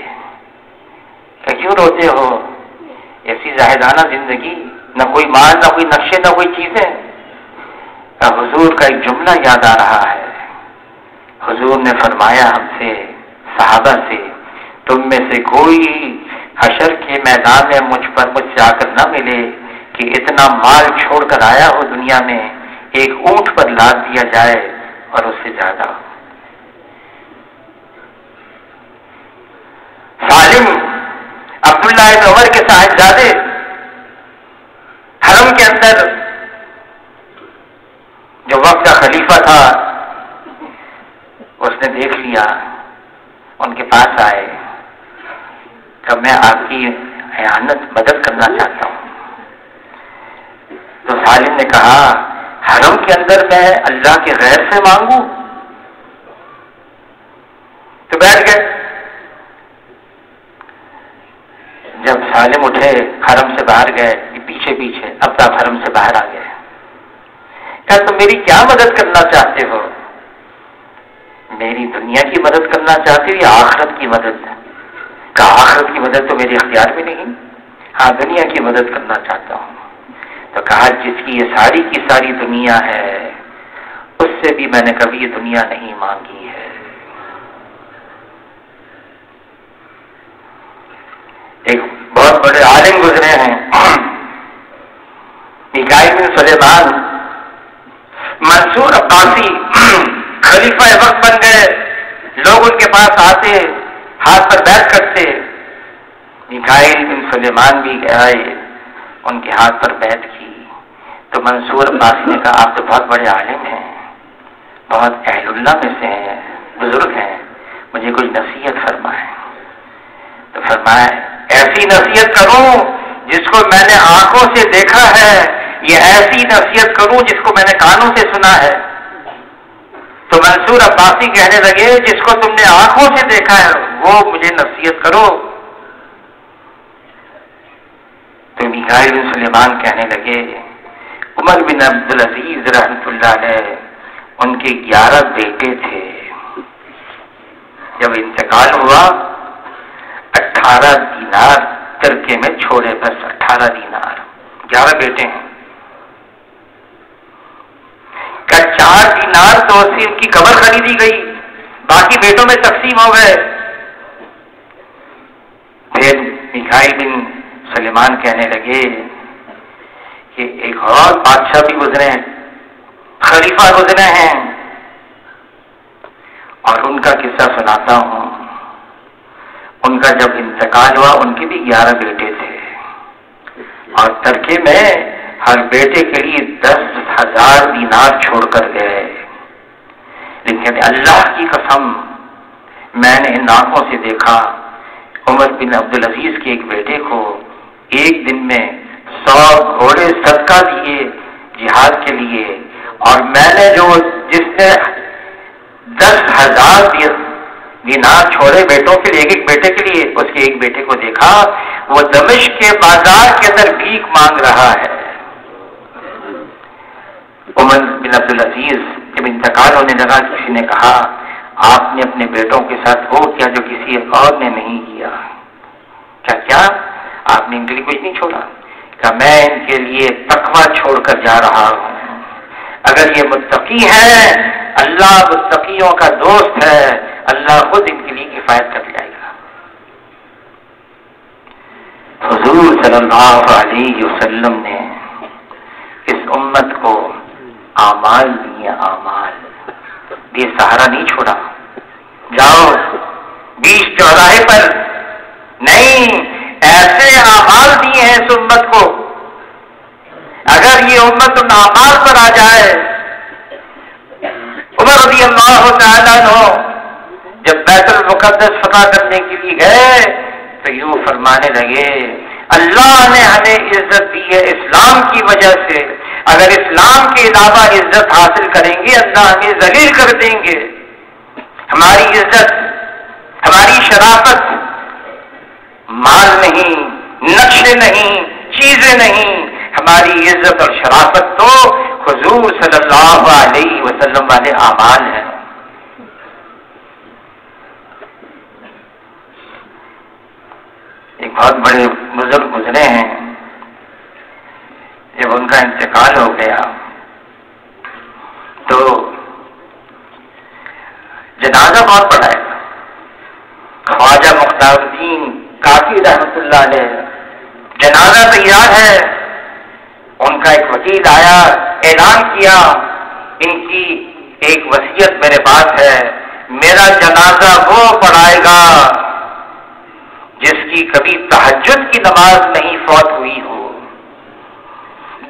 کہ کیوں روتے ہو؟ ایسی زاہدانہ زندگی، نہ کوئی مال، نہ کوئی نقشے، نہ کوئی چیزیں۔ حضور کا ایک جملہ یاد آ رہا ہے، حضور نے فرمایا ہم سے، صحابہ سے، تم میں سے کوئی حشر کے میدان میں مجھ سے آ کر نہ ملے کہ اتنا مال چھوڑ کر آیا ہو دنیا میں، ایک اونٹ پر لاد دیا جائے اور اس سے زیادہ ہو۔ سالم عبداللہ ابن عمر کے صاحبزادے حرم کے اندر جو وقت کا خلیفہ تھا، اس نے دیکھ لیا، ان کے پاس آئے کہ میں آپ کی اعانت مدد کرنا چاہتا ہوں۔ تو سالم نے کہا حرم کے اندر میں اللہ کے غیر سے مانگوں؟ تو بیٹھ گئے۔ جب سالم اٹھے حرم سے باہر گئے، پیچھے پیچھے، اب تو آپ حرم سے باہر آ گئے، کہا تم میری کیا مدد کرنا چاہتے ہو؟ میری دنیا کی مدد کرنا چاہتے ہو یا آخرت کی مدد؟ کہا آخرت کی مدد تو میرے اختیار میں نہیں، ہاں دنیا کی مدد کرنا چاہتا ہوں۔ تو کہا جس کی یہ ساری کی ساری دنیا ہے، اس سے بھی میں نے کبھی یہ دنیا نہیں مانگی ہے۔ ایک بہت بڑے عالم گزرے ہیں میکائیل بن سلیمان منصور عباسی، خلیفہ وقت بن گئے، لوگ ان کے پاس آتے، ہاتھ پر بیعت کرتے، میکائیل بن سلیمان بھی آئے، ان کے ہاتھ پر بیعت کی تو منصور عباسی نے کہا آپ تو بہت بڑے عالم ہیں، بہت اہل اللہ میں سے ہیں، بزرگ ہیں، مجھے کچھ نصیحت فرمائیں۔ تو فرمایا ایسی نصیحت کروں جس کو میں نے آنکھوں سے دیکھا ہے، یہ ایسی نصیحت کروں جس کو میں نے کانوں سے سنا ہے؟ تو منصور عباسی کہنے لگے جس کو تم نے آنکھوں سے دیکھا ہے وہ مجھے نصیحت کرو۔ تو میکائیل بن سلیمان کہنے لگے عمر بن عبدالعزیز رحمۃ اللہ علیہ، ان کے 11 بیٹے تھے، جب انتقال ہوا 18 دینار ترکے میں چھوڑے، بس 18 دینار، 11 بیٹے ہیں، 4 دینار تو سے ان کی قبر خریدی گئی، باقی بیٹوں میں تقسیم ہو گئے۔ پھر میکائیل بن سلیمان کہنے لگے کہ ایک اور بادشاہ بھی گزرے ہیں، خلیفہ گزرے ہیں، اور ان کا قصہ سناتا ہوں۔ ان کا جب انتقال ہوا ان کے بھی 11 بیٹے تھے، اور ترکے میں ہر بیٹے کے لیے 10,000 دینار چھوڑ کر گئے۔ لیکن اللہ کی قسم میں نے ان آنکھوں سے دیکھا عمر بن عبدالعزیز کے ایک بیٹے کو ایک دن میں 100 گھوڑے صدقہ دیے جہاد کے لیے، اور میں نے جس نے 10,000 دینار چھوڑے بیٹوں کے لیے، ایک بیٹے کے لیے، اس کے ایک بیٹے کو دیکھا وہ دمشق کے بازار کے اندر بھیک مانگ رہا ہے۔ عمر بن عبدالعزیز جب انتقال ہونے لگا کسی نے کہا آپ نے اپنے بیٹوں کے ساتھ وہ کیا جو کسی اور نے نہیں کیا؟ کیا آپ نے ان کے لیے کچھ نہیں چھوڑا؟ کہ میں ان کے لیے تقویٰ چھوڑ کر جا رہا ہوں، اگر یہ متقی ہے اللہ متقیوں کا دوست ہے، اللہ خود ان کے لیے کفایت کر جائے گا۔ حضور صلی اللہ علیہ وسلم نے اس امت کو اعمال دیے، اعمال یہ سہارا نہیں چھوڑا، جاؤ 20 چوراہے پر نہیں، ایسے اعمال دیے ہیں اس امت کو، اگر یہ امت ان اعمال پر آ جائے۔ عمر رضی اللہ تعالیٰ عنہ جب بیت المقدس فتح کرنے کے لیے گئے تو یوں فرمانے لگے اللہ نے ہمیں عزت دی ہے اسلام کی وجہ سے، اگر اسلام کے علاوہ عزت حاصل کریں گے اللہ ہمیں ذلیل کر دیں گے۔ ہماری عزت، ہماری شرافت مال نہیں، نقشے نہیں، چیزیں نہیں، ہماری عزت اور شرافت تو حضور صلی اللہ علیہ وسلم والے اعمال ہیں۔ ایک بہت بڑے بزرگ گزرے ہیں، جب ان کا انتقال ہو گیا تو جنازہ کون پڑھائے گا؟ خواجہ مختار الدین کافی رحمۃ اللہ علیہ، جنازہ تیار ہے، ان کا ایک وکیل آیا، اعلان کیا ان کی ایک وصیت میرے پاس ہے، میرا جنازہ وہ پڑھائے گا جس کی کبھی تہجد کی نماز نہیں فوت ہوئی ہو،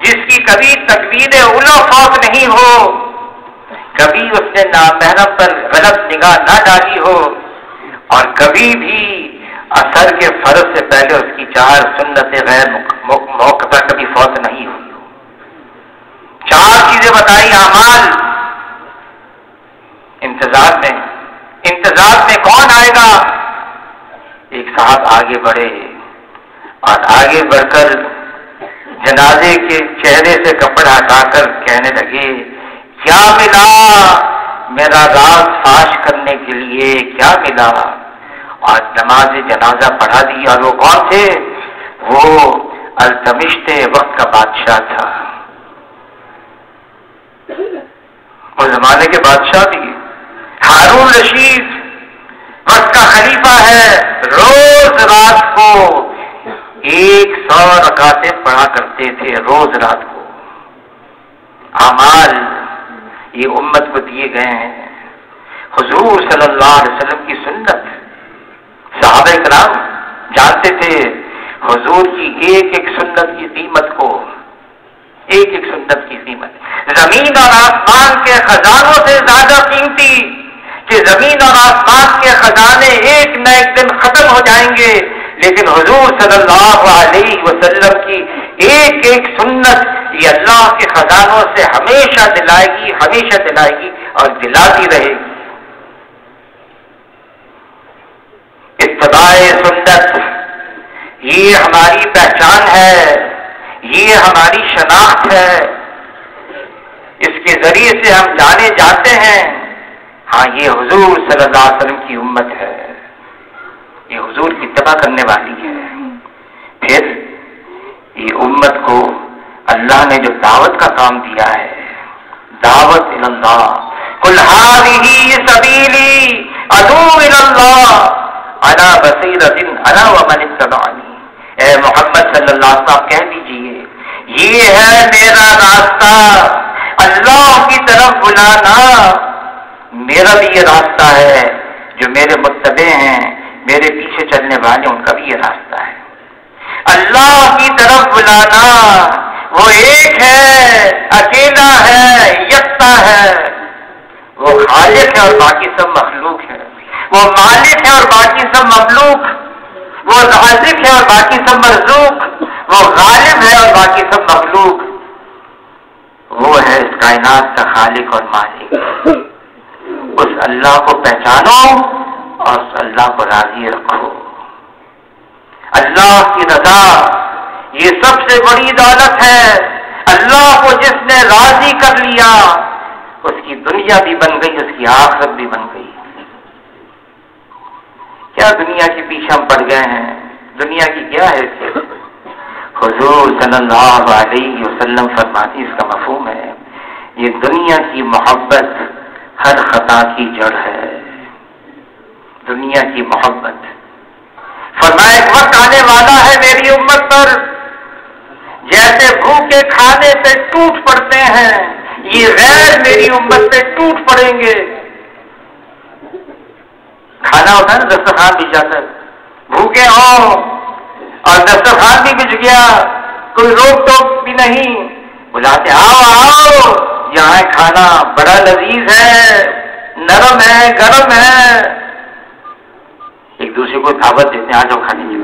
جس کی کبھی تکبیر اولیٰ فوت نہیں ہو، کبھی اس نے نامحرم پر غلط نگاہ نہ ڈالی ہو، اور کبھی بھی عصر کے فرض سے پہلے اس کی 4 سنت غیر موقع کبھی فوت نہیں ہوئی ہو۔ 4 چیزیں بتائی اعمال، انتظار میں کون آئے گا؟ ایک صاحب آگے بڑھے اور آگے بڑھ کر جنازے کے چہرے سے کپڑا ہٹا کر کہنے لگے کیا ملا؟ میرا راز فاش کرنے کے لیے کیا ملا؟ اور نماز جنازہ پڑھا دی، اور وہ کون تھے؟ وہ التمش وقت کا بادشاہ تھا، اس زمانے کے بادشاہ بھی ہارون رشید وقت کا خلیفہ ہے، روز رات کو رکعتیں پڑھا کرتے تھے روز رات کو. اعمال یہ امت کو دیے گئے ہیں. حضور صلی اللہ علیہ وسلم کی سنت. صحابہ کرام جانتے تھے حضور کی ایک ایک سنت کی قیمت کو. ایک ایک سنت کی قیمت زمین اور آسمان کے خزانوں سے زیادہ قیمتی کہ زمین اور آسمان کے خزانے ایک نہ ایک دن ختم ہو جائیں گے، لیکن حضور صلی اللہ علیہ وسلم کی ایک ایک سنت یہ اللہ کے خزانوں سے ہمیشہ دلائے گی، ہمیشہ دلائے گی اور دلاتی رہے گی. اتباع سنت یہ ہماری پہچان ہے، یہ ہماری شناخت ہے. اس کے ذریعے سے ہم جانے جاتے ہیں ہاں یہ حضور صلی اللہ علیہ وسلم کی امت ہے، یہ حضور کی اتباع کرنے والی ہے. پھر یہ امت کو اللہ نے جو دعوت کا کام دیا ہے، دعوت الی اللہ، قل ھذہ سبیلی ادعو الی اللہ علی بصیرۃ انا ومن اتبعنی. اے محمد صلی اللہ علیہ وسلم کہہ دیجئے یہ ہے میرا راستہ، اللہ کی طرف بلانا. میرا بھی یہ راستہ ہے، جو میرے متبع ہیں، میرے پیچھے چلنے والے ان کا بھی یہ راستہ ہے. اللہ کی طرف بلانا، وہ ایک ہے، اکیلا ہے، یکتا ہے. وہ خالق ہے اور باقی سب مخلوق ہے. وہ مالک ہے اور باقی سب مخلوق. وہ رازق ہے اور باقی سب مرزوق. وہ غالب ہے اور باقی سب مخلوق. وہ ہے اس کائنات کا خالق اور مالک. اس اللہ کو پہچانو اور اس اللہ کو راضی رکھو. اللہ کی رضا یہ سب سے بڑی دولت ہے. اللہ کو جس نے راضی کر لیا اس کی دنیا بھی بن گئی، اس کی آخرت بھی بن گئی. کیا دنیا کے پیچھے ہم پڑ گئے ہیں؟ دنیا کی کیا ہے؟ حضور صلی اللہ علیہ وسلم فرماتی اس کا مفہوم ہے یہ دنیا کی محبت ہر خطا کی جڑ ہے. دنیا کی محبت. فرمایا ایک وقت آنے والا ہے میری امت پر جیسے بھوکے کھانے پہ ٹوٹ پڑتے ہیں، یہ غیر میری امت پہ ٹوٹ پڑیں گے. کھانا ہوتا ہے نا، دسترخوان بچ جاتا ہے، بھوکے ہو اور دسترخوان بھی بچ گیا، کوئی روک ٹوک بھی نہیں، بلاتے آؤ آؤ یہاں کھانا بڑا لذیذ ہے، نرم ہے، گرم ہے. ایک دوسرے کو دعوت دیتے ہیں آ جاؤ کھانے کے.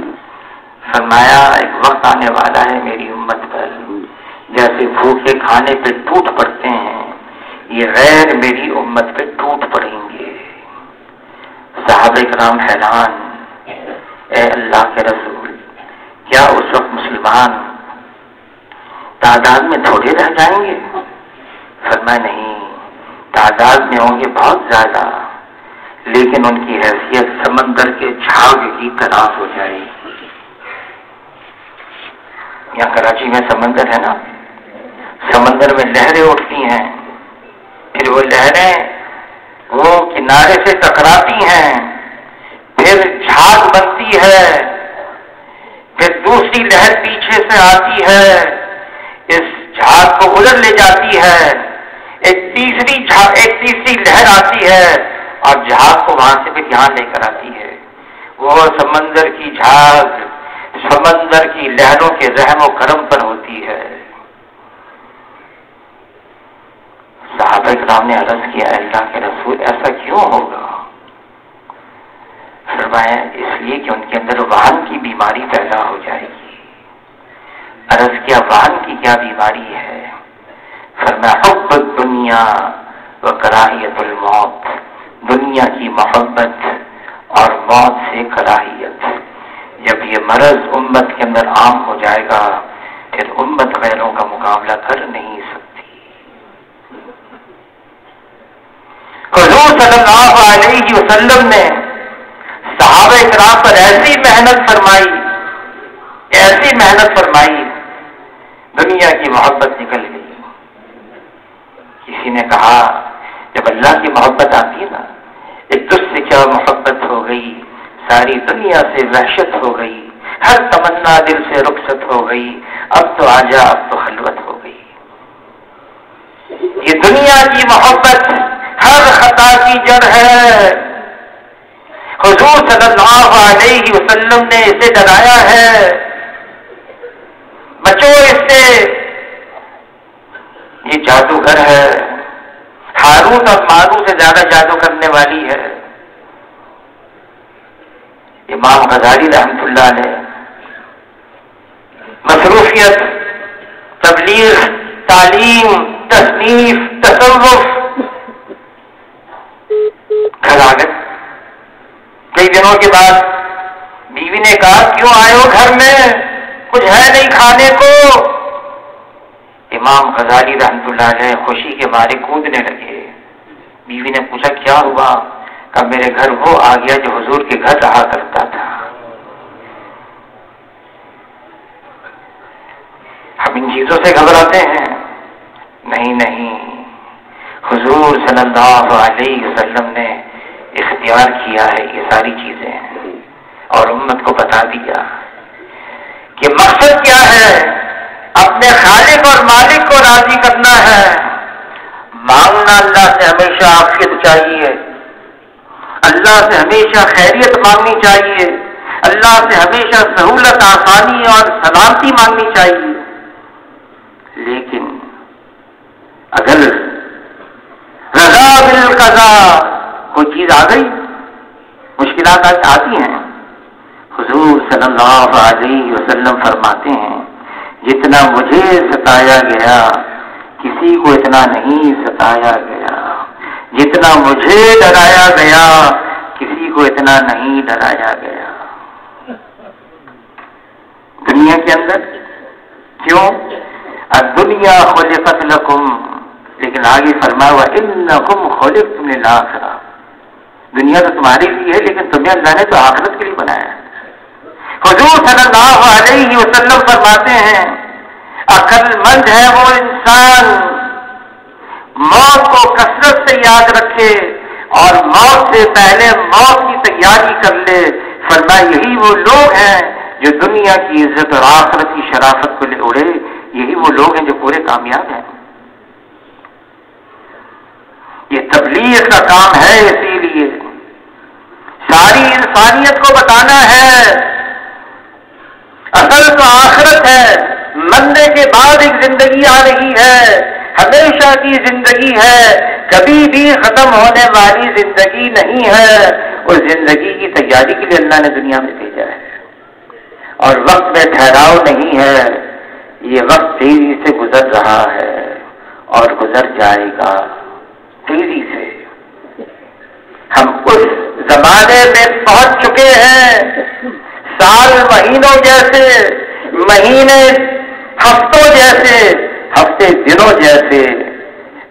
فرمایا ایک وقت آنے والا ہے میری امت پر جیسے بھوکے کھانے پہ ٹوٹ پڑتے ہیں، یہ غیر میری امت پہ ٹوٹ پڑیں گے. صحابہ کرام حیران، اے اللہ کے رسول کیا اس وقت مسلمان تعداد میں تھوڑے رہ جائیں گے؟ فرمایا نہیں، تعداد میں ہوں گے بہت زیادہ، لیکن ان کی حیثیت سمندر کے جھاگ کی طرح ہو جائے گی. یہاں کراچی میں سمندر ہے نا، سمندر میں لہریں اٹھتی ہیں، پھر وہ لہریں وہ کنارے سے ٹکراتی ہیں، پھر جھاگ بنتی ہے، پھر دوسری لہر پیچھے سے آتی ہے، اس جھاگ کو ادھر لے جاتی ہے، ایک تیسری لہر آتی ہے اور جھاگ کو وہاں سے پھر یہاں لے کر آتی ہے. وہ سمندر کی جھاگ سمندر کی لہروں کے رحم و کرم پر ہوتی ہے. صحابہ کرام نے عرض کیا اللہ کے رسول ایسا کیوں ہوگا؟ فرمایا اس لیے کہ ان کے اندر وہن کی بیماری پیدا ہو جائے گی. عرض کیا وہن کی کیا بیماری ہے؟ فرمایا حب الدنیا و کراہیت الموت، دنیا کی محبت اور موت سے کراہیت. جب یہ مرض امت کے اندر عام ہو جائے گا پھر امت غیروں کا مقابلہ کر نہیں سکتی. حضور صلی اللہ علیہ وسلم نے صحابہ کرام پر ایسی محنت فرمائی دنیا کی محبت نکل گئی. کسی نے کہا جب اللہ کی محبت آتی ہے نا، ایک تجھ سے کیا محبت ہو گئی، ساری دنیا سے وحشت ہو گئی، ہر تمنا دل سے رخصت ہو گئی، اب تو آجا، اب تو خلوت ہو گئی۔ یہ دنیا کی محبت ہر خطا کی جڑ ہے۔ حضور صلی اللہ علیہ وسلم نے اسے ڈرایا ہے، بچو اس سے، یہ جادوگر ہے، ہاروت اور ماروت سے زیادہ جادو کرنے والی ہے۔ امام غزالی رحمۃ اللہ علیہ مصروفیت، تبلیغ، تعلیم، تصنیف، تصوف، گھر آ گئے۔ کئی دنوں کے بعد بیوی نے کہا کیوں آئے ہو گھر میں، کچھ ہے نہیں کھانے کو؟ امام غزالی رحمۃ اللہ علیہ خوشی کے مارے کودنے لگے۔ بیوی نے پوچھا کیا ہوا؟ کہا میرے گھر وہ آ گیا جو حضور کے گھر رہا کرتا تھا۔ ہم ان چیزوں سے گھبراتے ہیں؟ نہیں نہیں، حضور صلی اللہ علیہ وسلم نے اختیار کیا ہے یہ ساری چیزیں اور امت کو بتا دیا کہ مقصد کیا ہے، اپنے خالق اور مالک کو راضی کرنا ہے۔ مانگنا اللہ سے ہمیشہ عافیت چاہیے، اللہ سے ہمیشہ خیریت مانگنی چاہیے، اللہ سے ہمیشہ سہولت، آسانی اور سلامتی مانگنی چاہیے۔ لیکن اگر رضا بالقضاء کوئی چیز آ گئی، مشکلات آتی ہیں، حضور صلی اللہ علیہ وسلم فرماتے ہیں جتنا مجھے ستایا گیا کسی کو اتنا نہیں ستایا گیا، جتنا مجھے ڈرایا گیا کسی کو اتنا نہیں ڈرایا گیا۔ دنیا کے اندر کیوں؟ الدنیا خلقت لکم، لیکن آگے فرمایا وَإِنَّكُمْ خُلِقْتُمْ لِلْآخِرَةِ، دنیا تو تمہاری لیے ہے لیکن تمہیں اللہ نے تو آخرت کے لیے بنایا ہے۔ حضور صلی اللہ علیہ وسلم فرماتے ہیں عقل مند ہے وہ انسان موت کو کثرت سے یاد رکھے اور موت سے پہلے موت کی تیاری کر لے۔ فرمایا یہی وہ لوگ ہیں جو دنیا کی عزت اور آخرت کی شرافت کو لے اڑے، یہی وہ لوگ ہیں جو پورے کامیاب ہیں۔ یہ تبلیغ کا کام ہے، اسی لیے ساری انسانیت کو بتانا ہے اصل تو آخرت ہے، مرنے کے بعد ایک زندگی آ رہی ہے، ہمیشہ کی زندگی ہے، کبھی بھی ختم ہونے والی زندگی نہیں ہے۔ اس زندگی کی تیاری کے لیے اللہ نے دنیا میں بھیجا ہے اور وقت میں ٹھہراؤ نہیں ہے، یہ وقت تیزی سے گزر رہا ہے اور گزر جائے گا تیزی سے۔ ہم اس زمانے میں پہنچ چکے ہیں، سال مہینوں جیسے، مہینے ہفتوں جیسے، ہفتے دنوں جیسے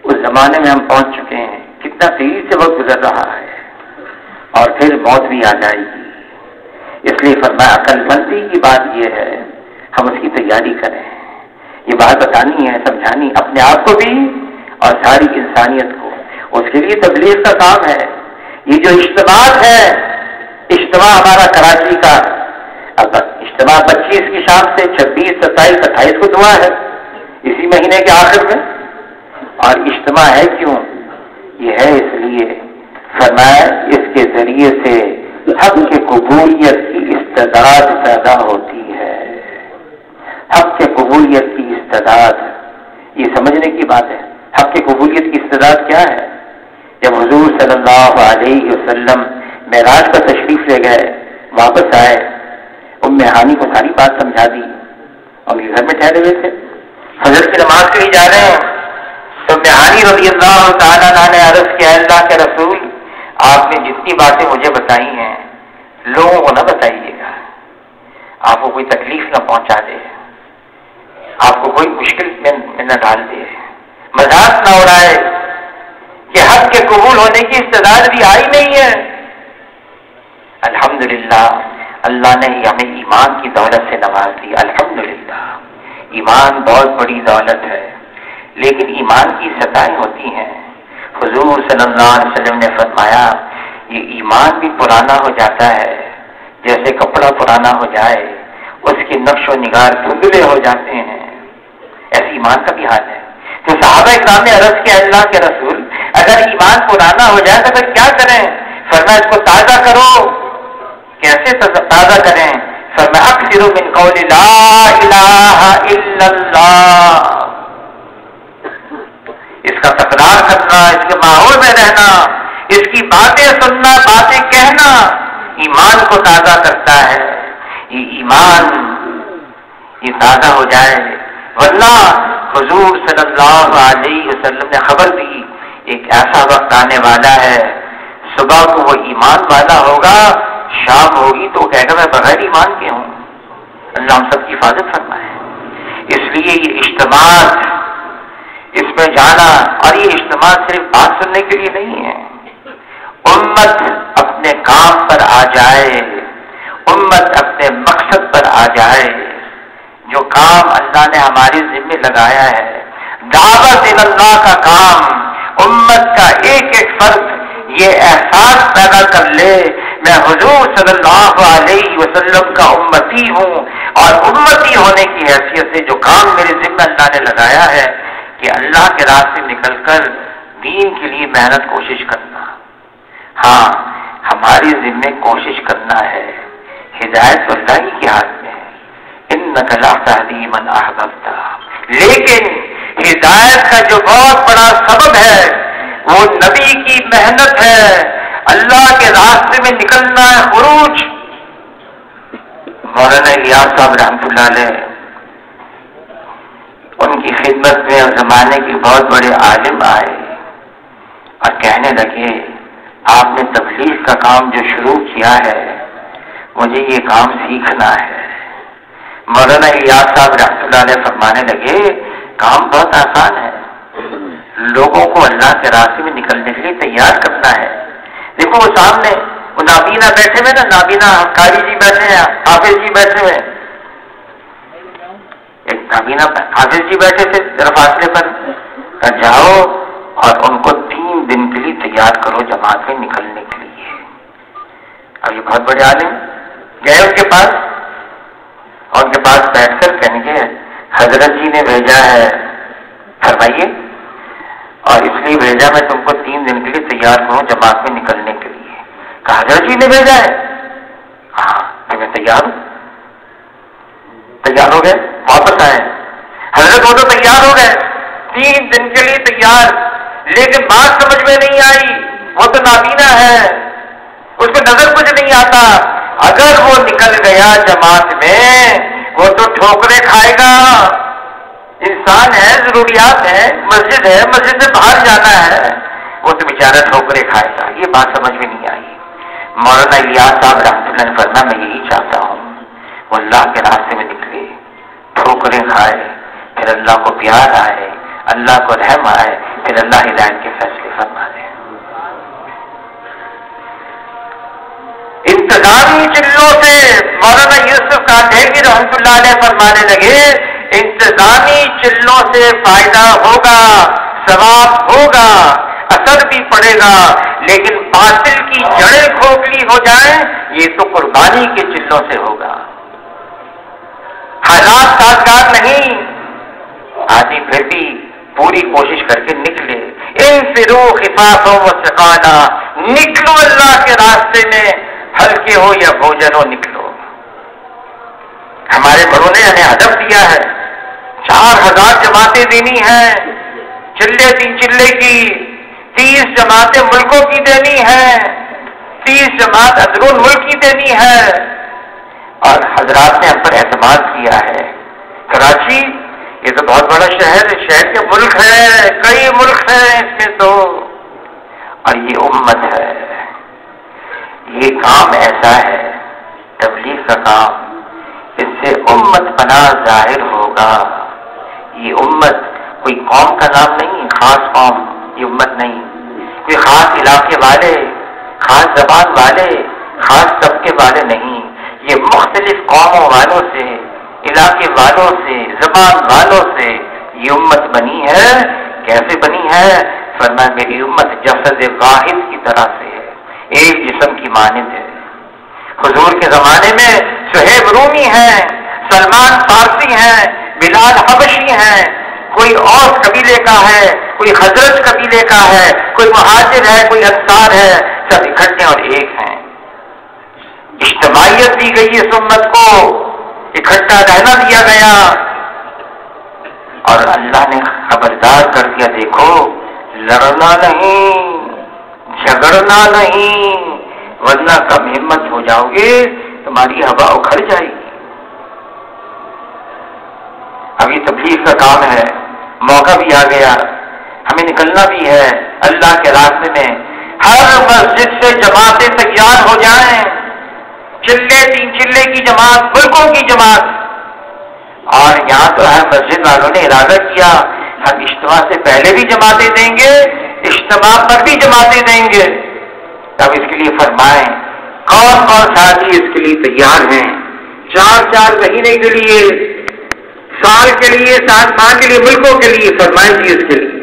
اس زمانے میں ہم پہنچ چکے ہیں۔ کتنا تیزی سے وقت گزر رہا ہے اور پھر موت بھی آ جائے گی۔ اس لیے فرمایا عقل مندی کی بات یہ ہے ہم اس کی تیاری کریں، یہ بات بتانی ہے، سمجھانی اپنے آپ کو بھی اور ساری انسانیت کو۔ اس کے لیے تبلیغ کا کام ہے۔ یہ جو اجتماع ہے، اجتماع ہمارا کراچی کا، اب اجتماع 25 کی شام سے 26، 27، 28 کو دعا ہے اسی مہینے کے آخر میں۔ اور اجتماع ہے کیوں؟ یہ ہے اس لیے فرمایا اس کے ذریعے سے حق کی قبولیت کی استعداد پیدا ہوتی ہے۔ حق کے قبولیت کی استعداد، یہ سمجھنے کی بات ہے۔ حق کی قبولیت کی استعداد کیا ہے؟ جب حضور صلی اللہ علیہ وسلم معراج پر تشریف لے گئے، واپس آئے، ام ہانی کو ساری بات سمجھا دی اور یہ گھر میں ٹھہرے ہوئے تھے، فجر کی نماز کے لیے جا رہے ہیں، تو ام ہانی رضی اللہ تعالیٰ عنہ نے عرض کیا اللہ کے رسول آپ نے جتنی باتیں مجھے بتائی ہیں لوگوں کو نہ بتائیے گا، آپ کو کوئی تکلیف نہ پہنچا دے، آپ کو کوئی مشکل میں نہ ڈال دے، مذاق نہ اڑائے کہ حق کے قبول ہونے کی استعداد بھی آئی نہیں ہے۔ الحمدللہ اللہ نے ہمیں ایمان کی دولت سے نواز دی، الحمدللہ ایمان بہت بڑی دولت ہے، لیکن ایمان کی سطحیں ہوتی ہیں۔ حضور صلی اللہ علیہ وسلم نے فرمایا یہ ایمان بھی پرانا ہو جاتا ہے، جیسے کپڑا پرانا ہو جائے اس کے نقش و نگار دھندلے ہو جاتے ہیں. ایسے ایمان کا بھی حال ہے. تو صحابہ اکرام نے عرض کیا اللہ کے رسول اگر ایمان پرانا ہو جائے تو پھر کیا کریں؟ فرمایا اس کو تازہ کرو. کیسے تازہ کریں؟ فرمایا اکثر من قول لا الہ الا اللہ. اس کا تکرار کرنا، اس کے ماحول میں رہنا، اس کی باتیں سننا، باتیں کہنا ایمان کو تازہ کرتا ہے. یہ ایمان یہ تازہ ہو جائے. ورنہ حضور صلی اللہ علیہ وسلم نے خبر دی ایک ایسا وقت آنے والا ہے صبح کو وہ ایمان والا ہوگا، شام ہوگی تو وہ کہے گا میں بغیر ایمان کے ہوں. اللہ ہم سب کی حفاظت فرمائے. اس لیے یہ اجتماعات، اس میں جانا، اور یہ اجتماع صرف بات سننے کے لیے نہیں ہے. امت اپنے کام پر آ جائے، امت اپنے مقصد پر آ جائے. جو کام اللہ نے ہمارے ذمہ لگایا ہے، دعوت اللہ کا کام، امت کا ایک ایک فرد یہ احساس پیدا کر لے میں حضور صلی اللہ علیہ وسلم کا امتی ہوں، اور امتی ہونے کی حیثیت سے جو کام میرے ذمہ اللہ نے لگایا ہے کہ اللہ کے راستے نکل کر دین کے لیے محنت کوشش کرنا. ہاں ہماری ذمہ کوشش کرنا ہے. ہدایت اللہ ہی کے ہاتھ میں ہے. انک لا تہدی من احببت، لیکن ہدایت کا جو بہت بڑا سبب ہے وہ نبی کی محنت ہے، اللہ کے راستے میں نکلنا ہے، خروج. مولانا الیاس صاحب رحمۃ اللہ علیہ ان کی خدمت میں اور زمانے کے بہت بڑے عالم آئے اور کہنے لگے آپ نے تبلیغ کا کام جو شروع کیا ہے مجھے یہ کام سیکھنا ہے. مولانا الیاس صاحب رحمۃ اللہ علیہ فرمانے لگے کام بہت آسان ہے، لوگوں کو اللہ کے راستے میں نکلنے کے لیے تیار کرنا ہے. دیکھو وہ سامنے وہ نابینا بیٹھے ہوئے نا، نابینا قاری جی بیٹھے ہیں، حافظ جی بیٹھے ہوئے. ایک نابینا حافظ جی بیٹھے تھے ذرا فاصلے پر، جاؤ اور ان کو 3 دن کے لیے تیار کرو جماعت میں نکلنے کے لیے. اب یہ بہت بڑے عالم گئے ان کے پاس، اور ان کے پاس بیٹھ کر کہنے کے حضرت جی نے بھیجا ہے، فرمائیے. اور اس لیے بھیجا میں تم کو 3 دن کے لیے تیار کروں جماعت میں نکلنے کے لیے. کہا حضرت جی نے بھیجا ہے؟ ہاں تو میں تیار ہوں. تیار ہو گئے، واپس آئے. حضرت وہ تو تیار ہو گئے 3 دن کے لیے تیار، لیکن بات سمجھ میں نہیں آئی. وہ تو نابینا ہے، اس کو نظر کچھ نہیں آتا. اگر وہ نکل گیا جماعت میں وہ تو ٹھوکریں کھائے گا. انسان ہے، ضروریات ہے، مسجد ہے، مسجد سے باہر جانا ہے، وہ تو بیچارہ ٹھوکریں کھائے گا. یہ بات سمجھ میں نہیں آئی. مولانا الیاس صاحب رحمۃ اللہ نے فرمایا میں یہی چاہتا ہوں وہ اللہ کے راستے میں نکلے، ٹھوکریں کھائے، پھر اللہ کو پیار آئے، اللہ کو رحم آئے، پھر اللہ ہدایت کے فیصلے فرما دے. انتظامی چلوں سے مولانا یوسف کاندھیگی رحمۃ اللہ علیہ فرمانے لگے انتظامی چلوں سے فائدہ ہوگا، ثواب ہوگا، اثر بھی پڑے گا، لیکن باطل کی جڑیں کھوکھلی ہو جائیں یہ تو قربانی کے چلوں سے ہوگا. حالات سازگار نہیں، آدمی پھر بھی پوری کوشش کر کے نکلے. انفروا خفافا وثقالا، نکلو اللہ کے راستے میں، ہلکے ہو یا بوجھل ہو نکلو. ہمارے بڑوں نے ہمیں ہدف دیا ہے 4000 جماعتیں دینی ہیں، چلے 3 چلے کی، 30 جماعتیں ملکوں کی دینی ہیں، 30 جماعت اندرون ملک کی دینی ہے. اور حضرات نے ہم پر اعتماد کیا ہے. کراچی یہ تو بہت بڑا شہر ہے، شہر کے ملک ہے، کئی ملک ہیں اس میں تو، اور یہ امت ہے. یہ کام ایسا ہے تبلیغ کا کام، اس سے امت پناہ ظاہر ہوگا. یہ امت کوئی قوم کا نام نہیں، خاص قوم یہ امت نہیں، کوئی خاص علاقے والے، خاص زبان والے، خاص طبقے والے نہیں. یہ مختلف قوموں والوں سے، علاقے والوں سے، زبان والوں سے یہ امت بنی ہے. کیسے بنی ہے؟ فرمایا میری امت جسد واحد کی طرح سے ہے، ایک جسم کی مانند ہے. حضور کے زمانے میں صہیب رومی ہیں، سلمان فارسی ہیں، بلال حبشی ہیں، کوئی اوس قبیلے کا ہے، کوئی خزرج قبیلے کا ہے، کوئی مہاجر ہے، کوئی انصار ہے، سب اکٹھے اور ایک ہیں۔ اجتماعیت دی گئی اس امت کو، اکٹھا رہنا دیا گیا، اور اللہ نے خبردار کر دیا، دیکھو لڑنا نہیں، جھگڑنا نہیں، ورنہ کم ہمت ہو جاؤ گے، تمہاری ہوا اکھڑ جائے گی۔ ابھی تبلیغ کا کام ہے، موقع بھی آ گیا، ہمیں نکلنا بھی ہے اللہ کے راستے میں۔ ہر مسجد سے جماعتیں تیار ہو جائیں، چلے تین چلے کی جماعت، ملکوں کی جماعت۔ اور یہاں تو ہر مسجد والوں نے ارادہ کیا ہم اجتماع سے پہلے بھی جماعتیں دیں گے، اجتماع پر بھی جماعتیں دیں گے۔ تب اس کے لیے فرمائیں کون کون ساتھی اس کے لیے تیار ہیں؟ 4 مہینے کے لیے، سال کے لیے، 7 ماہ کے لیے، ملکوں کے لیے، فرمائیں گے اس کے لیے